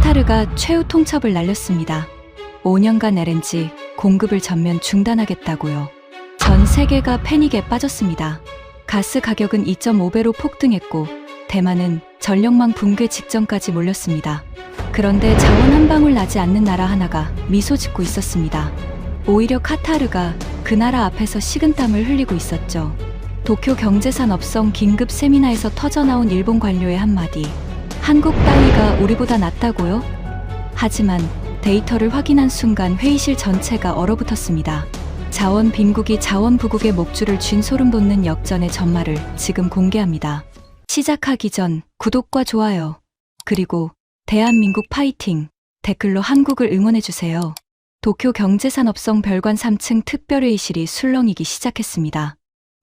카타르가 최후 통첩을 날렸습니다. 5년간 LNG 공급을 전면 중단하겠다고요. 전 세계가 패닉에 빠졌습니다. 가스 가격은 2.5배로 폭등했고 대만은 전력망 붕괴 직전까지 몰렸습니다. 그런데 자원 한 방울 나지 않는 나라 하나가 미소 짓고 있었습니다. 오히려 카타르가 그 나라 앞에서 식은땀을 흘리고 있었죠. 도쿄 경제산업성 긴급 세미나에서 터져나온 일본 관료의 한마디. 한국 따위가 우리보다 낫다고요? 하지만 데이터를 확인한 순간 회의실 전체가 얼어붙었습니다. 자원 빈국이 자원 부국의 목줄을 쥔 소름 돋는 역전의 전말을 지금 공개합니다. 시작하기 전 구독과 좋아요, 그리고 대한민국 파이팅 댓글로 한국을 응원해주세요. 도쿄 경제산업성 별관 3층 특별회의실이 술렁이기 시작했습니다.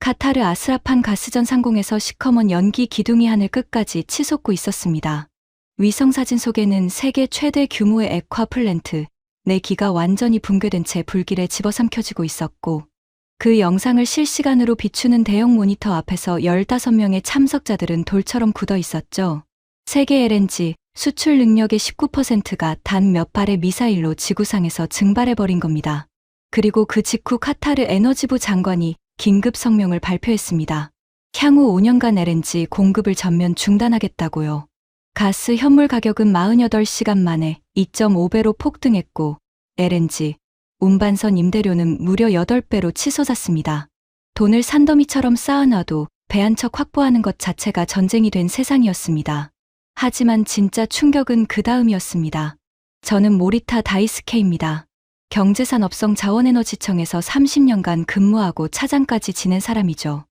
카타르 아스라판 가스전 상공에서 시커먼 연기 기둥이 하늘 끝까지 치솟고 있었습니다. 위성사진 속에는 세계 최대 규모의 액화 플랜트 4기가 완전히 붕괴된 채 불길에 집어삼켜지고 있었고, 그 영상을 실시간으로 비추는 대형 모니터 앞에서 15명의 참석자들은 돌처럼 굳어 있었죠. 세계 LNG 수출 능력의 19%가 단 몇 발의 미사일로 지구상에서 증발해버린 겁니다. 그리고 그 직후 카타르 에너지부 장관이 긴급 성명을 발표했습니다. 향후 5년간 LNG 공급을 전면 중단하겠다고요. 가스 현물 가격은 48시간 만에 2.5배로 폭등했고 LNG 운반선 임대료는 무려 8배로 치솟았습니다. 돈을 산더미처럼 쌓아놔도 배 한 척 확보하는 것 자체가 전쟁이 된 세상이었습니다. 하지만 진짜 충격은 그 다음이었습니다. 저는 모리타 다이스케입니다. 경제산업성 자원에너지청에서 30년간 근무하고 차장까지 지낸 사람이죠.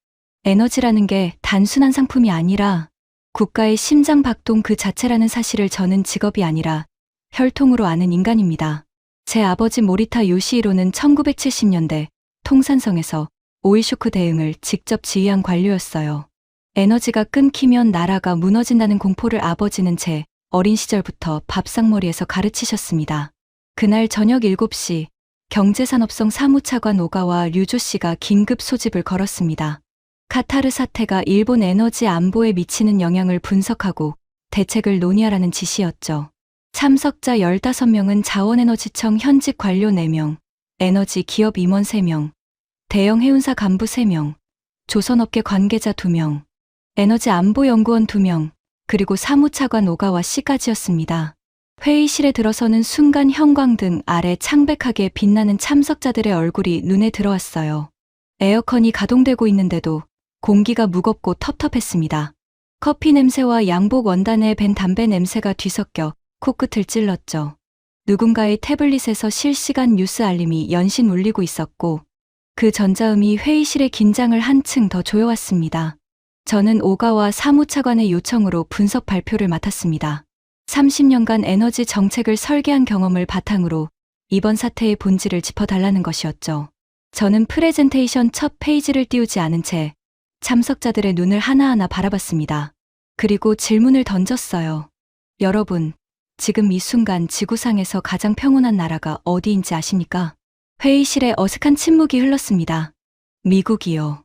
에너지라는 게 단순한 상품이 아니라 국가의 심장 박동 그 자체라는 사실을 저는 직업이 아니라 혈통으로 아는 인간입니다. 제 아버지 모리타 요시히로는 1970년대 통산성에서 오일쇼크 대응을 직접 지휘한 관료였어요. 에너지가 끊기면 나라가 무너진다는 공포를 아버지는 제 어린 시절부터 밥상머리에서 가르치셨습니다. 그날 저녁 7시 경제산업성 사무차관 오가와 류조 씨가 긴급 소집을 걸었습니다. 카타르 사태가 일본 에너지 안보에 미치는 영향을 분석하고 대책을 논의하라는 지시였죠. 참석자 15명은 자원에너지청 현직 관료 4명, 에너지 기업 임원 3명, 대형 해운사 간부 3명, 조선업계 관계자 2명, 에너지 안보연구원 2명, 그리고 사무차관 오가와 씨까지였습니다. 회의실에 들어서는 순간 형광등 아래 창백하게 빛나는 참석자들의 얼굴이 눈에 들어왔어요. 에어컨이 가동되고 있는데도 공기가 무겁고 텁텁했습니다. 커피 냄새와 양복 원단에 밴 담배 냄새가 뒤섞여 코끝을 찔렀죠. 누군가의 태블릿에서 실시간 뉴스 알림이 연신 울리고 있었고, 그 전자음이 회의실의 긴장을 한층 더 조여왔습니다. 저는 오가와 사무차관의 요청으로 분석 발표를 맡았습니다. 30년간 에너지 정책을 설계한 경험을 바탕으로 이번 사태의 본질을 짚어달라는 것이었죠. 저는 프레젠테이션 첫 페이지를 띄우지 않은 채 참석자들의 눈을 하나하나 바라봤습니다. 그리고 질문을 던졌어요. 여러분, 지금 이 순간 지구상에서 가장 평온한 나라가 어디인지 아십니까? 회의실에 어색한 침묵이 흘렀습니다. 미국이요.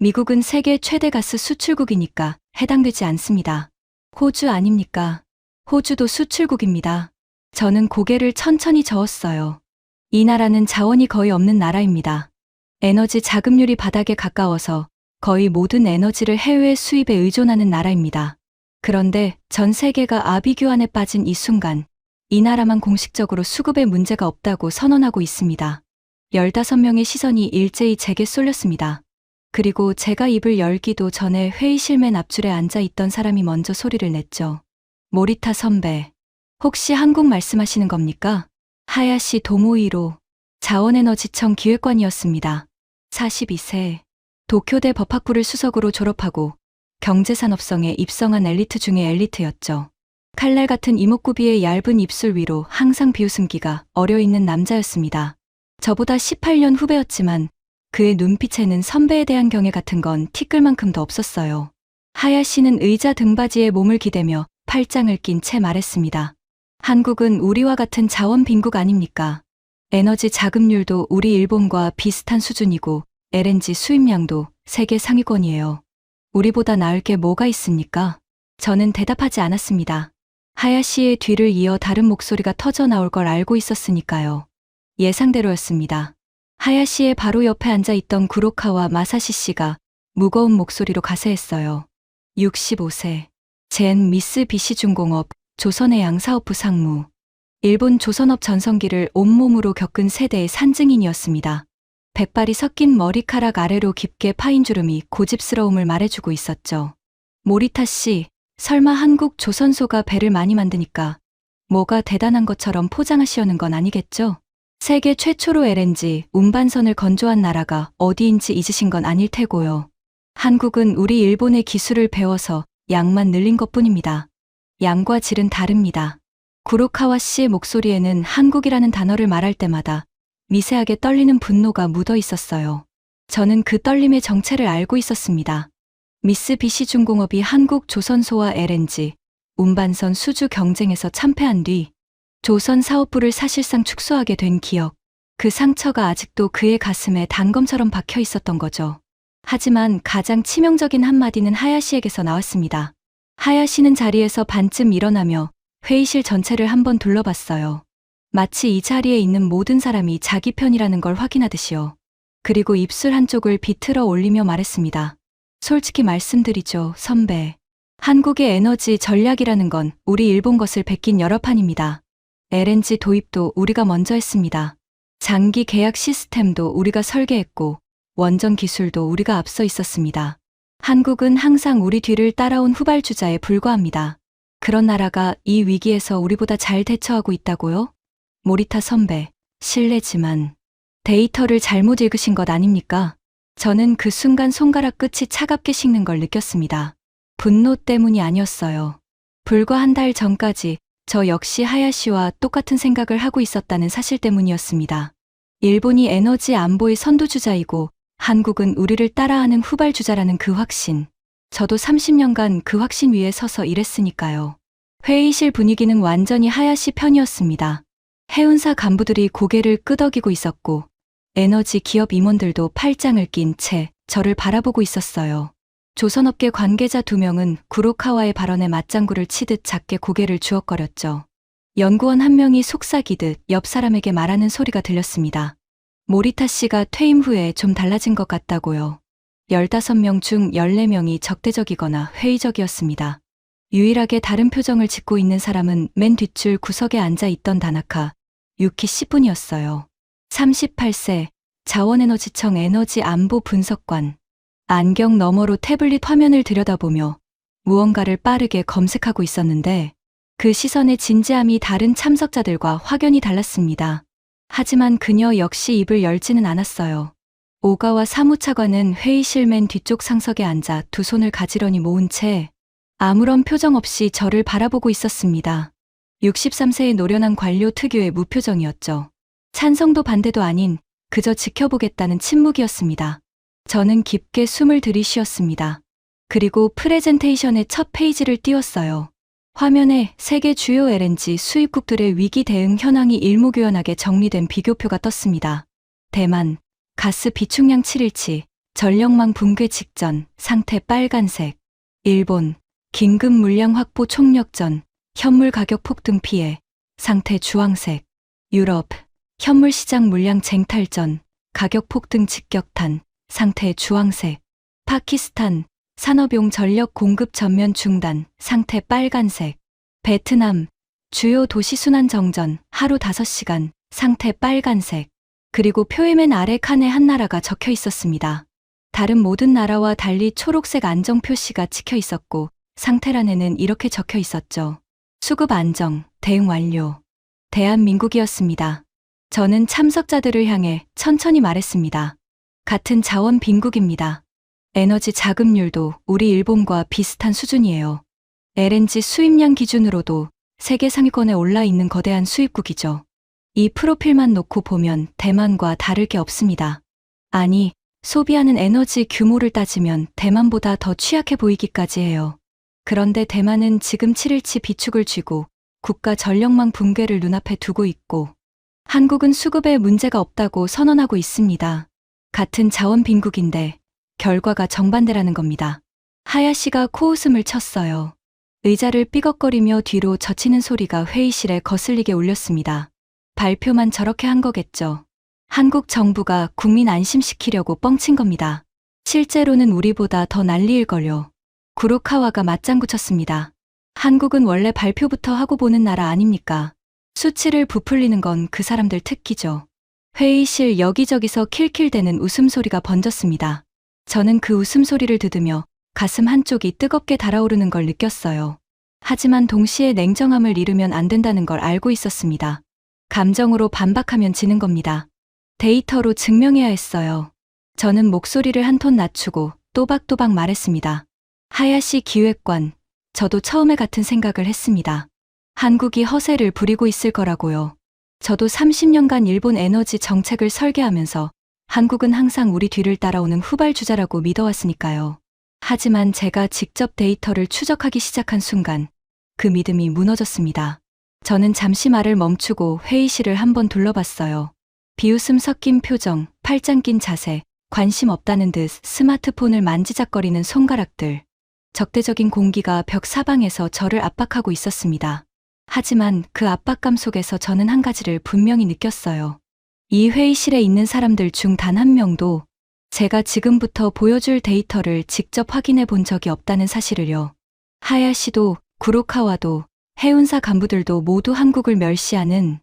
미국은 세계 최대 가스 수출국이니까 해당되지 않습니다. 호주 아닙니까? 호주도 수출국입니다. 저는 고개를 천천히 저었어요. 이 나라는 자원이 거의 없는 나라입니다. 에너지 자급률이 바닥에 가까워서 거의 모든 에너지를 해외 수입에 의존하는 나라입니다. 그런데 전 세계가 아비규환에 빠진 이 순간, 이 나라만 공식적으로 수급에 문제가 없다고 선언하고 있습니다. 15명의 시선이 일제히 제게 쏠렸습니다. 그리고 제가 입을 열기도 전에 회의실 맨 앞줄에 앉아 있던 사람이 먼저 소리를 냈죠. 모리타 선배, 혹시 한국 말씀하시는 겁니까? 하야시 도모이로, 자원에너지청 기획관이었습니다. 42세, 도쿄대 법학부를 수석으로 졸업하고 경제산업성에 입성한 엘리트 중의 엘리트였죠. 칼날 같은 이목구비의 얇은 입술 위로 항상 비웃음기가 어려있는 남자였습니다. 저보다 18년 후배였지만 그의 눈빛에는 선배에 대한 경애 같은 건 티끌만큼도 없었어요. 하야시는 의자 등받이에 몸을 기대며 팔짱을 낀 채 말했습니다. 한국은 우리와 같은 자원 빈국 아닙니까? 에너지 자급률도 우리 일본과 비슷한 수준이고 LNG 수입량도 세계 상위권이에요. 우리보다 나을 게 뭐가 있습니까? 저는 대답하지 않았습니다. 하야시의 뒤를 이어 다른 목소리가 터져 나올 걸 알고 있었으니까요. 예상대로였습니다. 하야시의 바로 옆에 앉아 있던 구로카와 마사시 씨가 무거운 목소리로 가세했어요. 65세. 젠 미쓰비시 중공업 조선의 양사업부 상무. 일본 조선업 전성기를 온몸으로 겪은 세대의 산증인이었습니다. 백발이 섞인 머리카락 아래로 깊게 파인 주름이 고집스러움을 말해주고 있었죠. 모리타 씨, 설마 한국 조선소가 배를 많이 만드니까 뭐가 대단한 것처럼 포장하시려는 건 아니겠죠? 세계 최초로 LNG 운반선을 건조한 나라가 어디인지 잊으신 건 아닐 테고요. 한국은 우리 일본의 기술을 배워서 양만 늘린 것뿐입니다. 양과 질은 다릅니다. 구로카와 씨의 목소리에는 한국이라는 단어를 말할 때마다 미세하게 떨리는 분노가 묻어 있었어요. 저는 그 떨림의 정체를 알고 있었습니다. 미쓰비시 중공업이 한국 조선소와 LNG 운반선 수주 경쟁에서 참패한 뒤 조선 사업부를 사실상 축소하게 된 기억, 그 상처가 아직도 그의 가슴에 단검처럼 박혀 있었던 거죠. 하지만 가장 치명적인 한마디는 하야시에게서 나왔습니다. 하야시는 자리에서 반쯤 일어나며 회의실 전체를 한번 둘러봤어요. 마치 이 자리에 있는 모든 사람이 자기 편이라는 걸 확인하듯이요. 그리고 입술 한쪽을 비틀어 올리며 말했습니다. 솔직히 말씀드리죠, 선배. 한국의 에너지 전략이라는 건 우리 일본 것을 베낀 여러 판입니다. LNG 도입도 우리가 먼저 했습니다. 장기 계약 시스템도 우리가 설계했고 원전 기술도 우리가 앞서 있었습니다. 한국은 항상 우리 뒤를 따라온 후발주자에 불과합니다. 그런 나라가 이 위기에서 우리보다 잘 대처하고 있다고요? 모리타 선배, 실례지만 데이터를 잘못 읽으신 것 아닙니까? 저는 그 순간 손가락 끝이 차갑게 식는 걸 느꼈습니다. 분노 때문이 아니었어요. 불과 한 달 전까지 저 역시 하야시와 똑같은 생각을 하고 있었다는 사실 때문이었습니다. 일본이 에너지 안보의 선두주자이고 한국은 우리를 따라하는 후발주자라는 그 확신. 저도 30년간 그 확신 위에 서서 일했으니까요. 회의실 분위기는 완전히 하야시 편이었습니다. 해운사 간부들이 고개를 끄덕이고 있었고 에너지 기업 임원들도 팔짱을 낀 채 저를 바라보고 있었어요. 조선업계 관계자 2명은 구로카와의 발언에 맞장구를 치듯 작게 고개를 주걱거렸죠. 연구원 한 명이 속삭이듯 옆 사람에게 말하는 소리가 들렸습니다. 모리타 씨가 퇴임 후에 좀 달라진 것 같다고요. 15명 중 14명이 적대적이거나 회의적이었습니다. 유일하게 다른 표정을 짓고 있는 사람은 맨 뒷줄 구석에 앉아 있던 다나카, 유키 씨뿐이었어요. 38세, 자원에너지청 에너지 안보 분석관. 안경 너머로 태블릿 화면을 들여다보며 무언가를 빠르게 검색하고 있었는데 그 시선의 진지함이 다른 참석자들과 확연히 달랐습니다. 하지만 그녀 역시 입을 열지는 않았어요. 오가와 사무차관은 회의실 맨 뒤쪽 상석에 앉아 두 손을 가지런히 모은 채 아무런 표정 없이 저를 바라보고 있었습니다. 63세의 노련한 관료 특유의 무표정이었죠. 찬성도 반대도 아닌 그저 지켜보겠다는 침묵이었습니다. 저는 깊게 숨을 들이쉬었습니다. 그리고 프레젠테이션의 첫 페이지를 띄웠어요. 화면에 세계 주요 LNG 수입국들의 위기 대응 현황이 일목요연하게 정리된 비교표가 떴습니다. 대만, 가스 비축량 7일치, 전력망 붕괴 직전, 상태 빨간색. 일본, 긴급 물량 확보 총력 전, 현물 가격 폭등 피해, 상태 주황색. 유럽, 현물 시장 물량 쟁탈 전, 가격 폭등 직격탄, 상태 주황색. 파키스탄, 산업용 전력 공급 전면 중단, 상태 빨간색. 베트남, 주요 도시 순환 정전, 하루 5시간, 상태 빨간색. 그리고 표의 맨 아래 칸에 한 나라가 적혀 있었습니다. 다른 모든 나라와 달리 초록색 안정 표시가 찍혀 있었고 상태란에는 이렇게 적혀 있었죠. 수급 안정, 대응 완료. 대한민국이었습니다. 저는 참석자들을 향해 천천히 말했습니다. 같은 자원 빈국입니다. 에너지 자급률도 우리 일본과 비슷한 수준이에요. LNG 수입량 기준으로도 세계 상위권에 올라 있는 거대한 수입국이죠. 이 프로필만 놓고 보면 대만과 다를 게 없습니다. 아니, 소비하는 에너지 규모를 따지면 대만보다 더 취약해 보이기까지 해요. 그런데 대만은 지금 7일치 비축을 쥐고 국가 전력망 붕괴를 눈앞에 두고 있고 한국은 수급에 문제가 없다고 선언하고 있습니다. 같은 자원 빈국인데 결과가 정반대라는 겁니다. 하야시가 코웃음을 쳤어요. 의자를 삐걱거리며 뒤로 젖히는 소리가 회의실에 거슬리게 울렸습니다. 발표만 저렇게 한 거겠죠. 한국 정부가 국민 안심시키려고 뻥친 겁니다. 실제로는 우리보다 더 난리일걸요. 구로카와가 맞장구 쳤습니다. 한국은 원래 발표부터 하고 보는 나라 아닙니까? 수치를 부풀리는 건 그 사람들 특기죠. 회의실 여기저기서 킬킬대는 웃음소리가 번졌습니다. 저는 그 웃음소리를 들으며 가슴 한쪽이 뜨겁게 달아오르는 걸 느꼈어요. 하지만 동시에 냉정함을 잃으면 안 된다는 걸 알고 있었습니다. 감정으로 반박하면 지는 겁니다. 데이터로 증명해야 했어요. 저는 목소리를 한 톤 낮추고 또박또박 말했습니다. 하야시 기획관, 저도 처음에 같은 생각을 했습니다. 한국이 허세를 부리고 있을 거라고요. 저도 30년간 일본 에너지 정책을 설계하면서 한국은 항상 우리 뒤를 따라오는 후발주자라고 믿어왔으니까요. 하지만 제가 직접 데이터를 추적하기 시작한 순간 그 믿음이 무너졌습니다. 저는 잠시 말을 멈추고 회의실을 한번 둘러봤어요. 비웃음 섞인 표정, 팔짱 낀 자세, 관심 없다는 듯 스마트폰을 만지작거리는 손가락들. 적대적인 공기가 벽 사방에서 저를 압박하고 있었습니다. 하지만 그 압박감 속에서 저는 한 가지를 분명히 느꼈어요. 이 회의실에 있는 사람들 중 단 한 명도 제가 지금부터 보여줄 데이터를 직접 확인해 본 적이 없다는 사실을요. 하야시도, 구로카와도, 해운사 간부들도 모두 한국을 멸시하는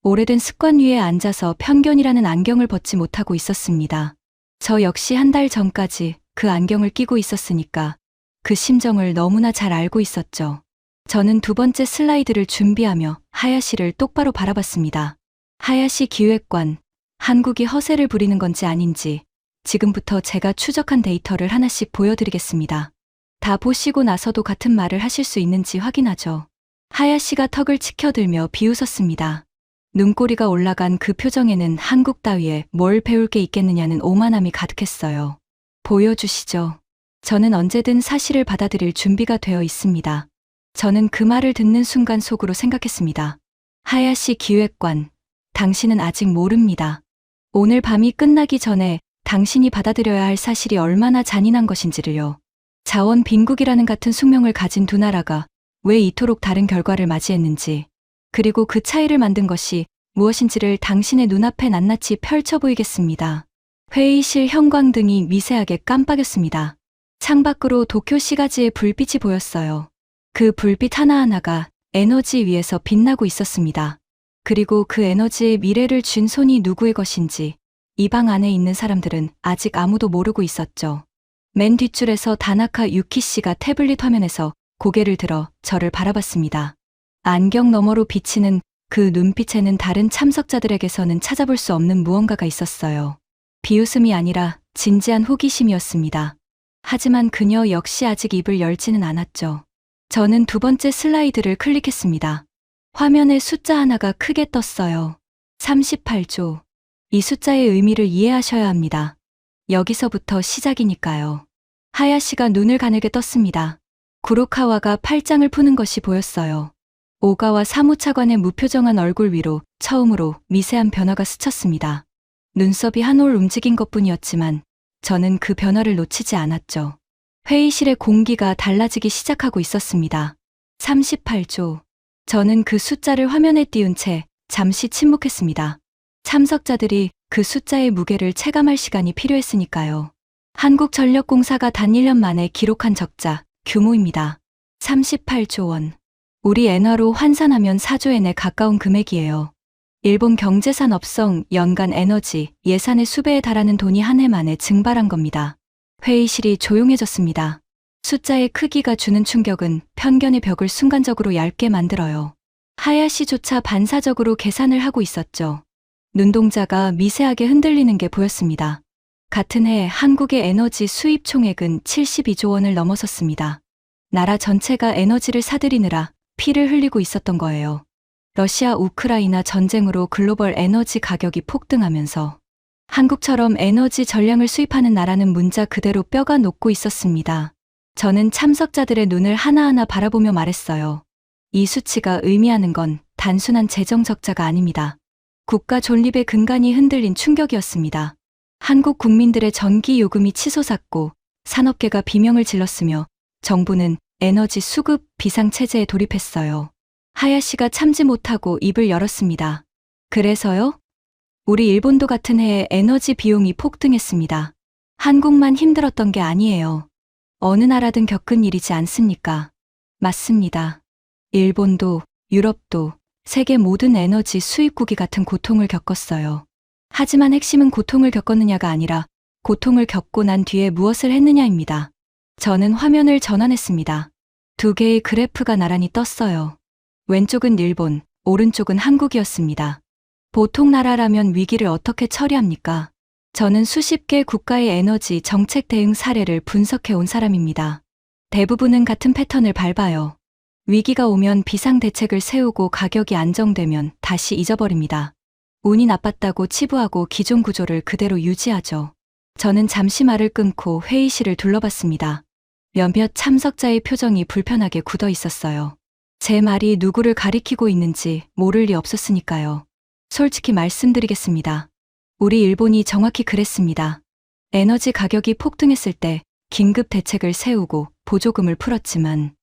오래된 습관 위에 앉아서 편견이라는 안경을 벗지 못하고 있었습니다. 저 역시 한 달 전까지 그 안경을 끼고 있었으니까 그 심정을 너무나 잘 알고 있었죠. 저는 두 번째 슬라이드를 준비하며 하야시를 똑바로 바라봤습니다. 하야시 기획관, 한국이 허세를 부리는 건지 아닌지 지금부터 제가 추적한 데이터를 하나씩 보여드리겠습니다. 다 보시고 나서도 같은 말을 하실 수 있는지 확인하죠. 하야시가 턱을 치켜들며 비웃었습니다. 눈꼬리가 올라간 그 표정에는 한국 따위에 뭘 배울 게 있겠느냐는 오만함이 가득했어요. 보여주시죠. 저는 언제든 사실을 받아들일 준비가 되어 있습니다. 저는 그 말을 듣는 순간 속으로 생각했습니다. 하야시 기획관, 당신은 아직 모릅니다. 오늘 밤이 끝나기 전에 당신이 받아들여야 할 사실이 얼마나 잔인한 것인지를요. 자원 빈국이라는 같은 숙명을 가진 두 나라가 왜 이토록 다른 결과를 맞이했는지, 그리고 그 차이를 만든 것이 무엇인지를 당신의 눈앞에 낱낱이 펼쳐 보이겠습니다. 회의실 형광등이 미세하게 깜빡였습니다. 창밖으로 도쿄 시가지의 불빛이 보였어요. 그 불빛 하나하나가 에너지 위에서 빛나고 있었습니다. 그리고 그 에너지의 미래를 쥔 손이 누구의 것인지 이 방 안에 있는 사람들은 아직 아무도 모르고 있었죠. 맨 뒷줄에서 다나카 유키 씨가 태블릿 화면에서 고개를 들어 저를 바라봤습니다. 안경 너머로 비치는 그 눈빛에는 다른 참석자들에게서는 찾아볼 수 없는 무언가가 있었어요. 비웃음이 아니라 진지한 호기심이었습니다. 하지만 그녀 역시 아직 입을 열지는 않았죠. 저는 두 번째 슬라이드를 클릭했습니다. 화면에 숫자 하나가 크게 떴어요. 38조. 이 숫자의 의미를 이해하셔야 합니다. 여기서부터 시작이니까요. 하야시가 눈을 가늘게 떴습니다. 구로카와가 팔짱을 푸는 것이 보였어요. 오가와 사무차관의 무표정한 얼굴 위로 처음으로 미세한 변화가 스쳤습니다. 눈썹이 한 올 움직인 것뿐이었지만 저는 그 변화를 놓치지 않았죠. 회의실의 공기가 달라지기 시작하고 있었습니다. 38조. 저는 그 숫자를 화면에 띄운 채 잠시 침묵했습니다. 참석자들이 그 숫자의 무게를 체감할 시간이 필요했으니까요. 한국전력공사가 단 1년 만에 기록한 적자 규모입니다. 38조 원. 우리 엔화로 환산하면 4조엔에 가까운 금액이에요. 일본 경제산업성 연간 에너지 예산의 수배에 달하는 돈이 한 해 만에 증발한 겁니다. 회의실이 조용해졌습니다. 숫자의 크기가 주는 충격은 편견의 벽을 순간적으로 얇게 만들어요. 하야시조차 반사적으로 계산을 하고 있었죠. 눈동자가 미세하게 흔들리는 게 보였습니다. 같은 해 한국의 에너지 수입 총액은 72조 원을 넘어섰습니다. 나라 전체가 에너지를 사들이느라 피를 흘리고 있었던 거예요. 러시아 우크라이나 전쟁으로 글로벌 에너지 가격이 폭등하면서 한국처럼 에너지 전량을 수입하는 나라는 문자 그대로 뼈가 녹고 있었습니다. 저는 참석자들의 눈을 하나하나 바라보며 말했어요. 이 수치가 의미하는 건 단순한 재정 적자가 아닙니다. 국가 존립의 근간이 흔들린 충격이었습니다. 한국 국민들의 전기 요금이 치솟았고 산업계가 비명을 질렀으며 정부는 에너지 수급 비상체제에 돌입했어요. 하야시가 참지 못하고 입을 열었습니다. 그래서요? 우리 일본도 같은 해에 에너지 비용이 폭등했습니다. 한국만 힘들었던 게 아니에요. 어느 나라든 겪은 일이지 않습니까? 맞습니다. 일본도, 유럽도, 세계 모든 에너지 수입국이 같은 고통을 겪었어요. 하지만 핵심은 고통을 겪었느냐가 아니라 고통을 겪고 난 뒤에 무엇을 했느냐입니다. 저는 화면을 전환했습니다. 두 개의 그래프가 나란히 떴어요. 왼쪽은 일본, 오른쪽은 한국이었습니다. 보통 나라라면 위기를 어떻게 처리합니까? 저는 수십 개 국가의 에너지 정책 대응 사례를 분석해 온 사람입니다. 대부분은 같은 패턴을 밟아요. 위기가 오면 비상 대책을 세우고 가격이 안정되면 다시 잊어버립니다. 운이 나빴다고 치부하고 기존 구조를 그대로 유지하죠. 저는 잠시 말을 끊고 회의실을 둘러봤습니다. 몇몇 참석자의 표정이 불편하게 굳어 있었어요. 제 말이 누구를 가리키고 있는지 모를 리 없었으니까요. 솔직히 말씀드리겠습니다. 우리 일본이 정확히 그랬습니다. 에너지 가격이 폭등했을 때 긴급 대책을 세우고 보조금을 풀었지만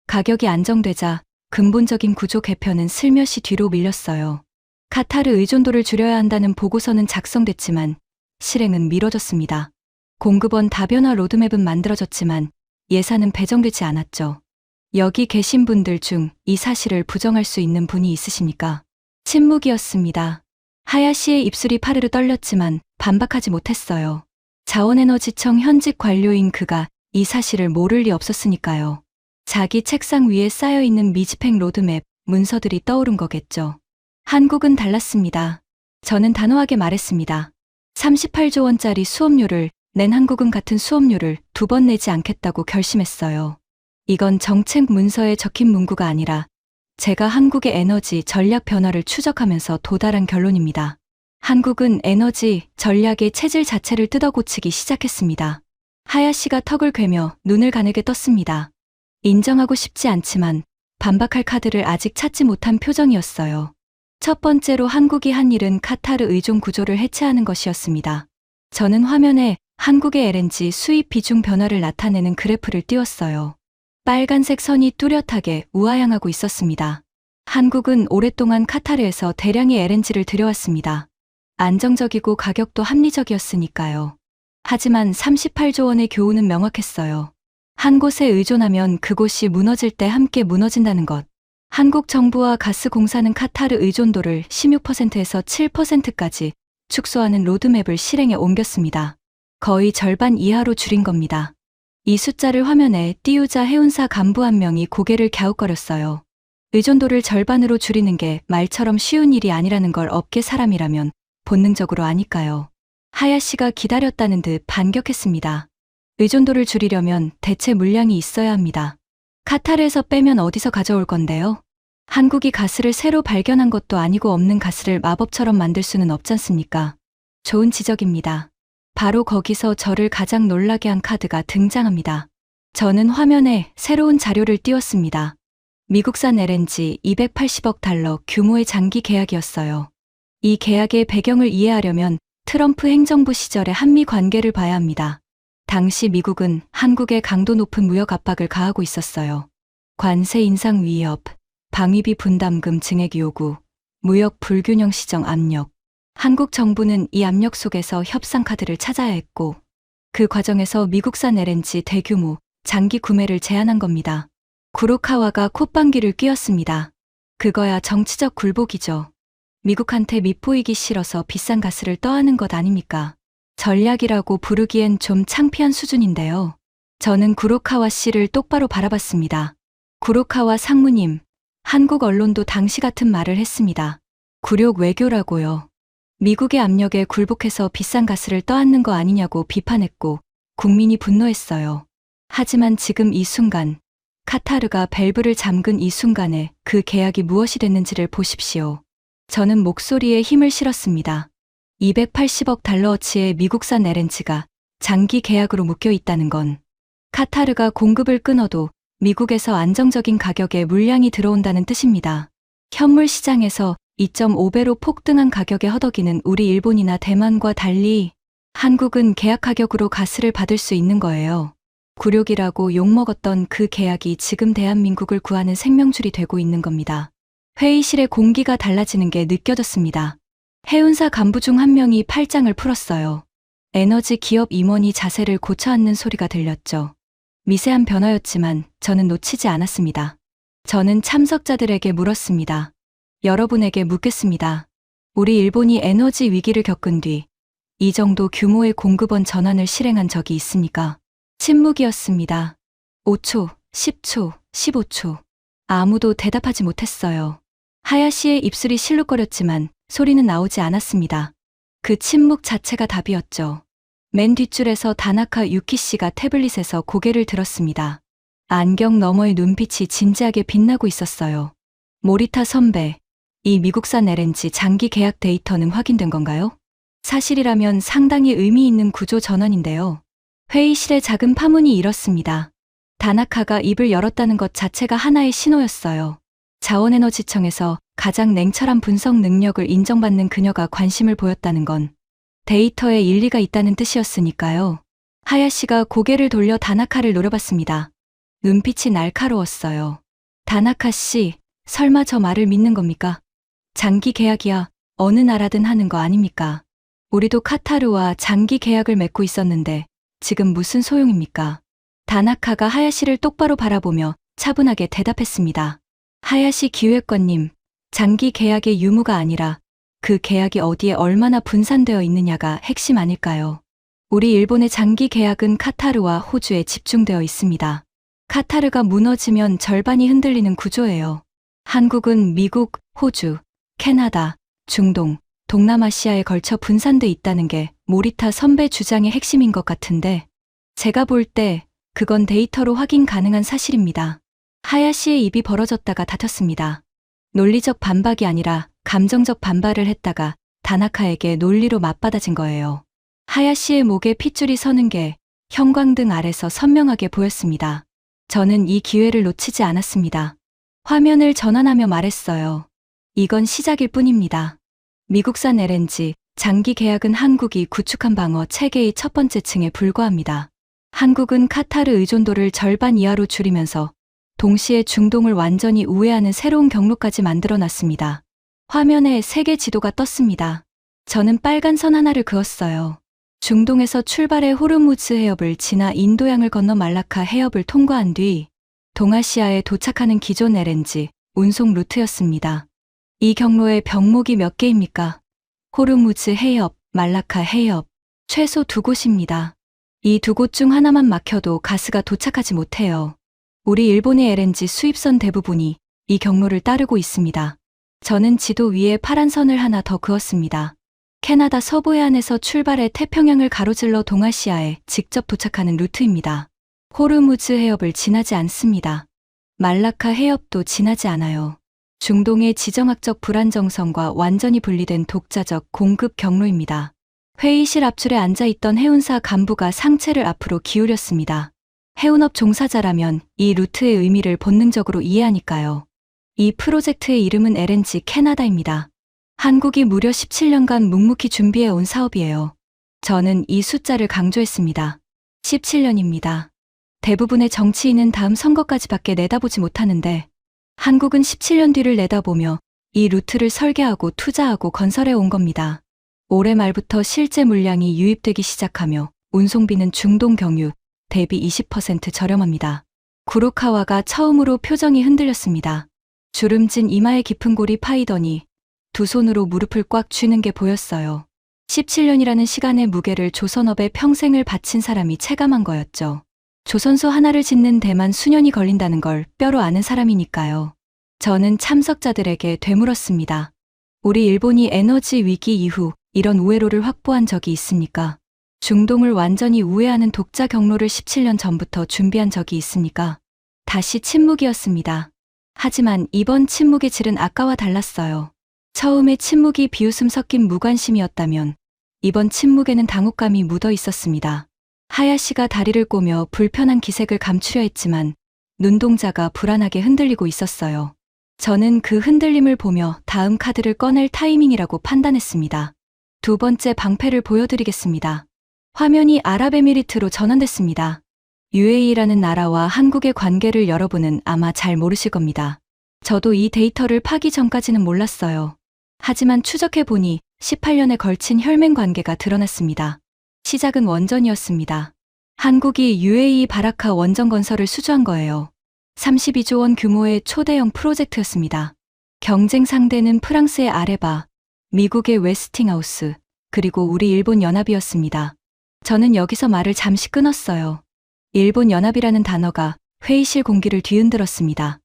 가격이 안정되자 근본적인 구조 개편은 슬며시 뒤로 밀렸어요. 카타르 의존도를 줄여야 한다는 보고서는 작성됐지만 실행은 미뤄졌습니다. 공급원 다변화 로드맵은 만들어졌지만 예산은 배정되지 않았죠. 여기 계신 분들 중 이 사실을 부정할 수 있는 분이 있으십니까? 침묵이었습니다. 하야시의 입술이 파르르 떨렸지만 반박하지 못했어요. 자원에너지청 현직 관료인 그가 이 사실을 모를 리 없었으니까요. 자기 책상 위에 쌓여있는 미집행 로드맵, 문서들이 떠오른 거겠죠. 한국은 달랐습니다. 저는 단호하게 말했습니다. 38조 원짜리 수업료를 낸 한국은 같은 수업료를 2번 내지 않겠다고 결심했어요. 이건 정책 문서에 적힌 문구가 아니라 제가 한국의 에너지 전략 변화를 추적하면서 도달한 결론입니다. 한국은 에너지 전략의 체질 자체를 뜯어고치기 시작했습니다. 하야시가 턱을 괴며 눈을 가늘게 떴습니다. 인정하고 싶지 않지만 반박할 카드를 아직 찾지 못한 표정이었어요. 첫 번째로 한국이 한 일은 카타르 의존 구조를 해체하는 것이었습니다. 저는 화면에 한국의 LNG 수입 비중 변화를 나타내는 그래프를 띄웠어요. 빨간색 선이 뚜렷하게 우하향하고 있었습니다. 한국은 오랫동안 카타르에서 대량의 LNG를 들여왔습니다. 안정적이고 가격도 합리적이었으니까요. 하지만 38조 원의 교훈은 명확했어요. 한 곳에 의존하면 그곳이 무너질 때 함께 무너진다는 것. 한국 정부와 가스공사는 카타르 의존도를 16%에서 7%까지 축소하는 로드맵을 실행에 옮겼습니다. 거의 절반 이하로 줄인 겁니다. 이 숫자를 화면에 띄우자 해운사 간부 한 명이 고개를 갸웃거렸어요. 의존도를 절반으로 줄이는 게 말처럼 쉬운 일이 아니라는 걸 업계 사람이라면 본능적으로 아니까요. 하야시가 기다렸다는 듯 반격했습니다. 의존도를 줄이려면 대체 물량이 있어야 합니다. 카타르에서 빼면 어디서 가져올 건데요? 한국이 가스를 새로 발견한 것도 아니고 없는 가스를 마법처럼 만들 수는 없지 않습니까? 좋은 지적입니다. 바로 거기서 저를 가장 놀라게 한 카드가 등장합니다. 저는 화면에 새로운 자료를 띄웠습니다. 미국산 LNG 280억 달러 규모의 장기 계약이었어요. 이 계약의 배경을 이해하려면 트럼프 행정부 시절의 한미 관계를 봐야 합니다. 당시 미국은 한국에 강도 높은 무역 압박을 가하고 있었어요. 관세 인상 위협, 방위비 분담금 증액 요구, 무역 불균형 시정 압력. 한국 정부는 이 압력 속에서 협상 카드를 찾아야 했고 그 과정에서 미국산 LNG 대규모 장기 구매를 제한한 겁니다. 구로카와가 콧방귀를 뀌었습니다. 그거야 정치적 굴복이죠. 미국한테 밉보이기 싫어서 비싼 가스를 떠안은 것 아닙니까? 전략이라고 부르기엔 좀 창피한 수준인데요. 저는 구로카와 씨를 똑바로 바라봤습니다. 구로카와 상무님, 한국 언론도 당시 같은 말을 했습니다. 굴욕 외교라고요. 미국의 압력에 굴복해서 비싼 가스를 떠안는 거 아니냐고 비판했고 국민이 분노했어요. 하지만 지금 이 순간, 카타르가 밸브를 잠근 이 순간에 그 계약이 무엇이 됐는지를 보십시오. 저는 목소리에 힘을 실었습니다. 280억 달러어치의 미국산 LNG가 장기 계약으로 묶여 있다는 건 카타르가 공급을 끊어도 미국에서 안정적인 가격에 물량이 들어온다는 뜻입니다. 현물 시장에서 2.5배로 폭등한 가격에 허덕이는 우리 일본이나 대만과 달리 한국은 계약 가격으로 가스를 받을 수 있는 거예요. 굴욕이라고 욕먹었던 그 계약이 지금 대한민국을 구하는 생명줄이 되고 있는 겁니다. 회의실의 공기가 달라지는 게 느껴졌습니다. 해운사 간부 중 한 명이 팔짱을 풀었어요. 에너지 기업 임원이 자세를 고쳐 앉는 소리가 들렸죠. 미세한 변화였지만 저는 놓치지 않았습니다. 저는 참석자들에게 물었습니다. 여러분에게 묻겠습니다. 우리 일본이 에너지 위기를 겪은 뒤 이 정도 규모의 공급원 전환을 실행한 적이 있습니까? 침묵이었습니다. 5초, 10초, 15초. 아무도 대답하지 못했어요. 하야시의 입술이 실룩거렸지만 소리는 나오지 않았습니다. 그 침묵 자체가 답이었죠. 맨 뒷줄에서 다나카 유키 씨가 태블릿에서 고개를 들었습니다. 안경 너머의 눈빛이 진지하게 빛나고 있었어요. 모리타 선배, 이 미국산 LNG 장기 계약 데이터는 확인된 건가요? 사실이라면 상당히 의미 있는 구조 전환인데요. 회의실의 작은 파문이 일었습니다. 다나카가 입을 열었다는 것 자체가 하나의 신호였어요. 자원에너지청에서 가장 냉철한 분석 능력을 인정받는 그녀가 관심을 보였다는 건 데이터에 일리가 있다는 뜻이었으니까요. 하야시가 고개를 돌려 다나카를 노려봤습니다. 눈빛이 날카로웠어요. 다나카 씨, 설마 저 말을 믿는 겁니까? 장기 계약이야 어느 나라든 하는 거 아닙니까? 우리도 카타르와 장기 계약을 맺고 있었는데 지금 무슨 소용입니까? 다나카가 하야시를 똑바로 바라보며 차분하게 대답했습니다. 하야시 기획관님, 장기 계약의 유무가 아니라 그 계약이 어디에 얼마나 분산되어 있느냐가 핵심 아닐까요? 우리 일본의 장기 계약은 카타르와 호주에 집중되어 있습니다. 카타르가 무너지면 절반이 흔들리는 구조예요. 한국은 미국, 호주, 캐나다, 중동, 동남아시아에 걸쳐 분산돼 있다는 게 모리타 선배 주장의 핵심인 것 같은데 제가 볼 때 그건 데이터로 확인 가능한 사실입니다. 하야시의 입이 벌어졌다가 닫혔습니다. 논리적 반박이 아니라 감정적 반발을 했다가 다나카에게 논리로 맞받아진 거예요. 하야시의 목에 핏줄이 서는 게 형광등 아래서 선명하게 보였습니다. 저는 이 기회를 놓치지 않았습니다. 화면을 전환하며 말했어요. 이건 시작일 뿐입니다. 미국산 LNG 장기 계약은 한국이 구축한 방어 체계의 첫 번째 층에 불과합니다. 한국은 카타르 의존도를 절반 이하로 줄이면서 동시에 중동을 완전히 우회하는 새로운 경로까지 만들어놨습니다. 화면에 세계 지도가 떴습니다. 저는 빨간 선 하나를 그었어요. 중동에서 출발해 호르무즈 해협을 지나 인도양을 건너 말라카 해협을 통과한 뒤 동아시아에 도착하는 기존 LNG 운송 루트였습니다. 이 경로에 병목이 몇 개입니까? 호르무즈 해협, 말라카 해협, 최소 2곳입니다. 이 2곳 중 하나만 막혀도 가스가 도착하지 못해요. 우리 일본의 LNG 수입선 대부분이 이 경로를 따르고 있습니다. 저는 지도 위에 파란 선을 하나 더 그었습니다. 캐나다 서부 해안에서 출발해 태평양을 가로질러 동아시아에 직접 도착하는 루트입니다. 호르무즈 해협을 지나지 않습니다. 말라카 해협도 지나지 않아요. 중동의 지정학적 불안정성과 완전히 분리된 독자적 공급 경로입니다. 회의실 앞줄에 앉아있던 해운사 간부가 상체를 앞으로 기울였습니다. 해운업 종사자라면 이 루트의 의미를 본능적으로 이해하니까요. 이 프로젝트의 이름은 LNG 캐나다입니다. 한국이 무려 17년간 묵묵히 준비해온 사업이에요. 저는 이 숫자를 강조했습니다. 17년입니다. 대부분의 정치인은 다음 선거까지밖에 내다보지 못하는데 한국은 17년 뒤를 내다보며 이 루트를 설계하고 투자하고 건설해 온 겁니다. 올해 말부터 실제 물량이 유입되기 시작하며 운송비는 중동 경유 대비 20% 저렴합니다. 구로카와가 처음으로 표정이 흔들렸습니다. 주름진 이마에 깊은 골이 파이더니 두 손으로 무릎을 꽉 쥐는 게 보였어요. 17년이라는 시간의 무게를 조선업에 평생을 바친 사람이 체감한 거였죠. 조선소 하나를 짓는 데만 수년이 걸린다는 걸 뼈로 아는 사람이니까요. 저는 참석자들에게 되물었습니다. 우리 일본이 에너지 위기 이후 이런 우회로를 확보한 적이 있습니까? 중동을 완전히 우회하는 독자 경로를 17년 전부터 준비한 적이 있습니까? 다시 침묵이었습니다. 하지만 이번 침묵의 질은 아까와 달랐어요. 처음에 침묵이 비웃음 섞인 무관심이었다면 이번 침묵에는 당혹감이 묻어 있었습니다. 하야시가 다리를 꼬며 불편한 기색을 감추려 했지만 눈동자가 불안하게 흔들리고 있었어요. 저는 그 흔들림을 보며 다음 카드를 꺼낼 타이밍이라고 판단했습니다. 두 번째 방패를 보여드리겠습니다. 화면이 아랍에미리트로 전환됐습니다. UAE라는 나라와 한국의 관계를 여러분은 아마 잘 모르실 겁니다. 저도 이 데이터를 파기 전까지는 몰랐어요. 하지만 추적해보니 18년에 걸친 혈맹 관계가 드러났습니다. 시작은 원전이었습니다. 한국이 UAE 바라카 원전 건설을 수주한 거예요. 32조 원 규모의 초대형 프로젝트였습니다. 경쟁 상대는 프랑스의 아레바, 미국의 웨스팅하우스, 그리고 우리 일본 연합이었습니다. 저는 여기서 말을 잠시 끊었어요. 일본 연합이라는 단어가 회의실 공기를 뒤흔들었습니다.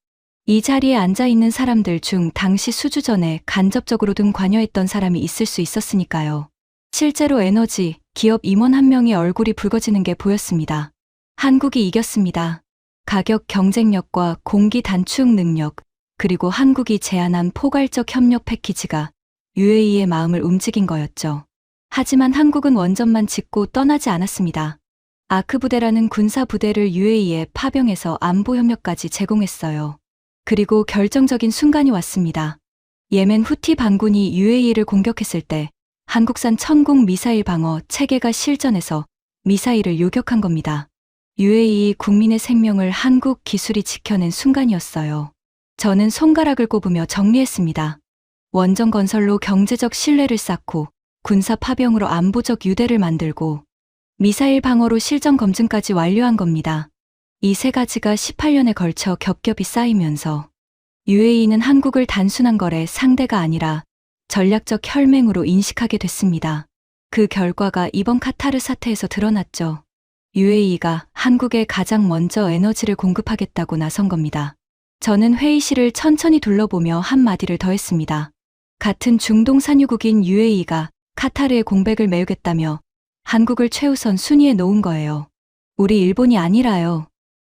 이 자리에 앉아있는 사람들 중 당시 수주 전에 간접적으로든 관여했던 사람이 있을 수 있었으니까요. 실제로 에너지, 기업 임원 한 명의 얼굴이 붉어지는 게 보였습니다. 한국이 이겼습니다. 가격 경쟁력과 공기 단축 능력, 그리고 한국이 제안한 포괄적 협력 패키지가 UAE의 마음을 움직인 거였죠. 하지만 한국은 원전만 짓고 떠나지 않았습니다. 아크 부대라는 군사 부대를 UAE에 파병해서 안보 협력까지 제공했어요. 그리고 결정적인 순간이 왔습니다. 예멘 후티 반군이 UAE를 공격했을 때 한국산 천궁 미사일 방어 체계가 실전에서 미사일을 요격한 겁니다. UAE 국민의 생명을 한국 기술이 지켜낸 순간이었어요. 저는 손가락을 꼽으며 정리했습니다. 원전 건설로 경제적 신뢰를 쌓고 군사 파병으로 안보적 유대를 만들고 미사일 방어로 실전 검증까지 완료한 겁니다. 이 세 가지가 18년에 걸쳐 겹겹이 쌓이면서 UAE는 한국을 단순한 거래 상대가 아니라 전략적 혈맹으로 인식하게 됐습니다. 그 결과가 이번 카타르 사태에서 드러났죠. UAE가 한국에 가장 먼저 에너지를 공급하겠다고 나선 겁니다. 저는 회의실을 천천히 둘러보며 한마디를 더했습니다. 같은 중동 산유국인 UAE가 카타르의 공백을 메우겠다며 한국을 최우선 순위에 놓은 거예요. 우리 일본이 아니라요.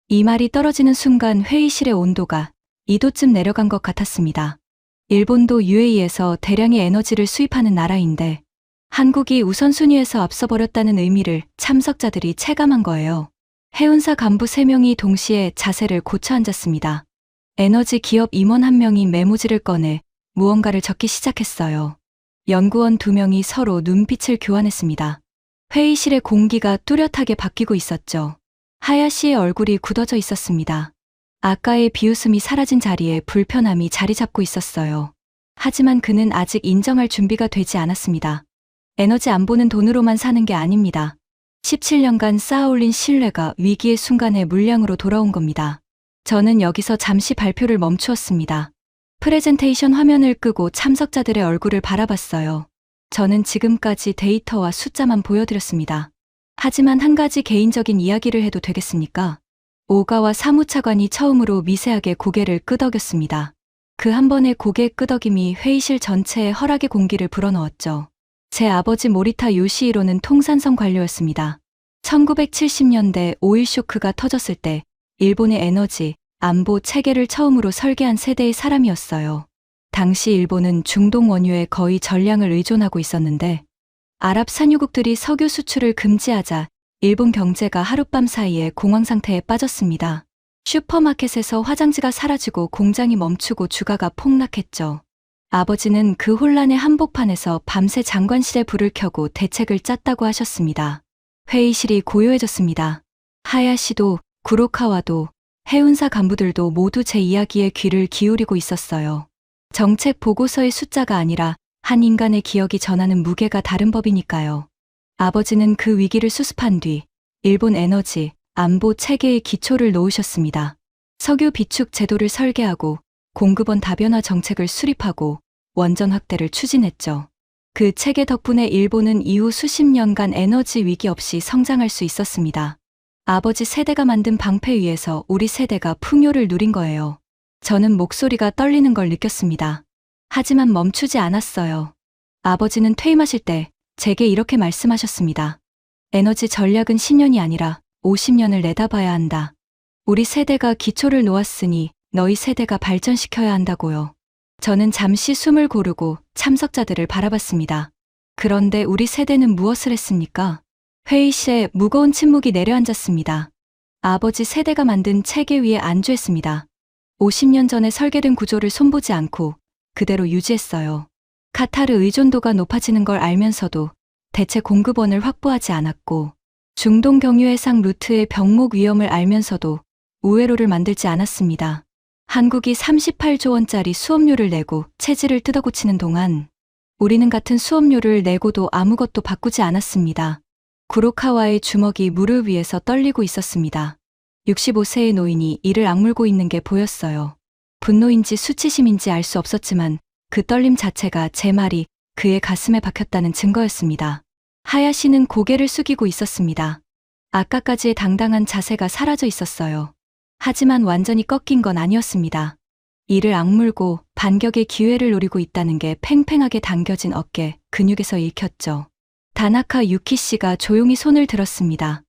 이 말이 떨어지는 순간 회의실의 온도가 2도쯤 내려간 것 같았습니다. 일본도 UAE에서 대량의 에너지를 수입하는 나라인데 한국이 우선순위에서 앞서버렸다는 의미를 참석자들이 체감한 거예요. 해운사 간부 3명이 동시에 자세를 고쳐 앉았습니다. 에너지 기업 임원 한 명이 메모지를 꺼내 무언가를 적기 시작했어요. 연구원 2명이 서로 눈빛을 교환했습니다. 회의실의 공기가 뚜렷하게 바뀌고 있었죠. 하야시의 얼굴이 굳어져 있었습니다. 아까의 비웃음이 사라진 자리에 불편함이 자리 잡고 있었어요. 하지만 그는 아직 인정할 준비가 되지 않았습니다. 에너지 안보는 돈으로만 사는 게 아닙니다. 17년간 쌓아올린 신뢰가 위기의 순간에 물량으로 돌아온 겁니다. 저는 여기서 잠시 발표를 멈추었습니다. 프레젠테이션 화면을 끄고 참석자들의 얼굴을 바라봤어요. 저는 지금까지 데이터와 숫자만 보여드렸습니다. 하지만 한 가지 개인적인 이야기를 해도 되겠습니까? 오가와 사무차관이 처음으로 미세하게 고개를 끄덕였습니다. 그 한 번의 고개 끄덕임이 회의실 전체에 허락의 공기를 불어넣었죠. 제 아버지 모리타 요시히로는 통산성 관료였습니다. 1970년대 오일 쇼크가 터졌을 때 일본의 에너지, 안보 체계를 처음으로 설계한 세대의 사람이었어요. 당시 일본은 중동 원유에 거의 전량을 의존하고 있었는데 아랍 산유국들이 석유 수출을 금지하자 일본 경제가 하룻밤 사이에 공황 상태에 빠졌습니다. 슈퍼마켓에서 화장지가 사라지고 공장이 멈추고 주가가 폭락했죠. 아버지는 그 혼란의 한복판에서 밤새 장관실에 불을 켜고 대책을 짰다고 하셨습니다. 회의실이 고요해졌습니다. 하야시도, 구로카와도, 해운사 간부들도 모두 제 이야기에 귀를 기울이고 있었어요. 정책 보고서의 숫자가 아니라 한 인간의 기억이 전하는 무게가 다른 법이니까요. 아버지는 그 위기를 수습한 뒤 일본 에너지, 안보 체계의 기초를 놓으셨습니다. 석유 비축 제도를 설계하고 공급원 다변화 정책을 수립하고 원전 확대를 추진했죠. 그 체계 덕분에 일본은 이후 수십 년간 에너지 위기 없이 성장할 수 있었습니다. 아버지 세대가 만든 방패 위에서 우리 세대가 풍요를 누린 거예요. 저는 목소리가 떨리는 걸 느꼈습니다. 하지만 멈추지 않았어요. 아버지는 퇴임하실 때 제게 이렇게 말씀하셨습니다. 에너지 전략은 10년이 아니라 50년을 내다봐야 한다. 우리 세대가 기초를 놓았으니 너희 세대가 발전시켜야 한다고요. 저는 잠시 숨을 고르고 참석자들을 바라봤습니다. 그런데 우리 세대는 무엇을 했습니까? 회의실에 무거운 침묵이 내려앉았습니다. 아버지 세대가 만든 체계 위에 안주했습니다. 50년 전에 설계된 구조를 손보지 않고 그대로 유지했어요. 카타르 의존도가 높아지는 걸 알면서도 대체 공급원을 확보하지 않았고 중동 경유 해상 루트의 병목 위험을 알면서도 우회로를 만들지 않았습니다. 한국이 38조 원짜리 수업료를 내고 체질을 뜯어고치는 동안 우리는 같은 수업료를 내고도 아무것도 바꾸지 않았습니다. 구로카와의 주먹이 무릎 위에서 떨리고 있었습니다. 65세의 노인이 이를 악물고 있는 게 보였어요. 분노인지 수치심인지 알 수 없었지만 그 떨림 자체가 제 말이 그의 가슴에 박혔다는 증거였습니다. 하야시는 고개를 숙이고 있었습니다. 아까까지의 당당한 자세가 사라져 있었어요. 하지만 완전히 꺾인 건 아니었습니다. 이를 악물고 반격의 기회를 노리고 있다는 게 팽팽하게 당겨진 어깨 근육에서 읽혔죠. 다나카 유키 씨가 조용히 손을 들었습니다.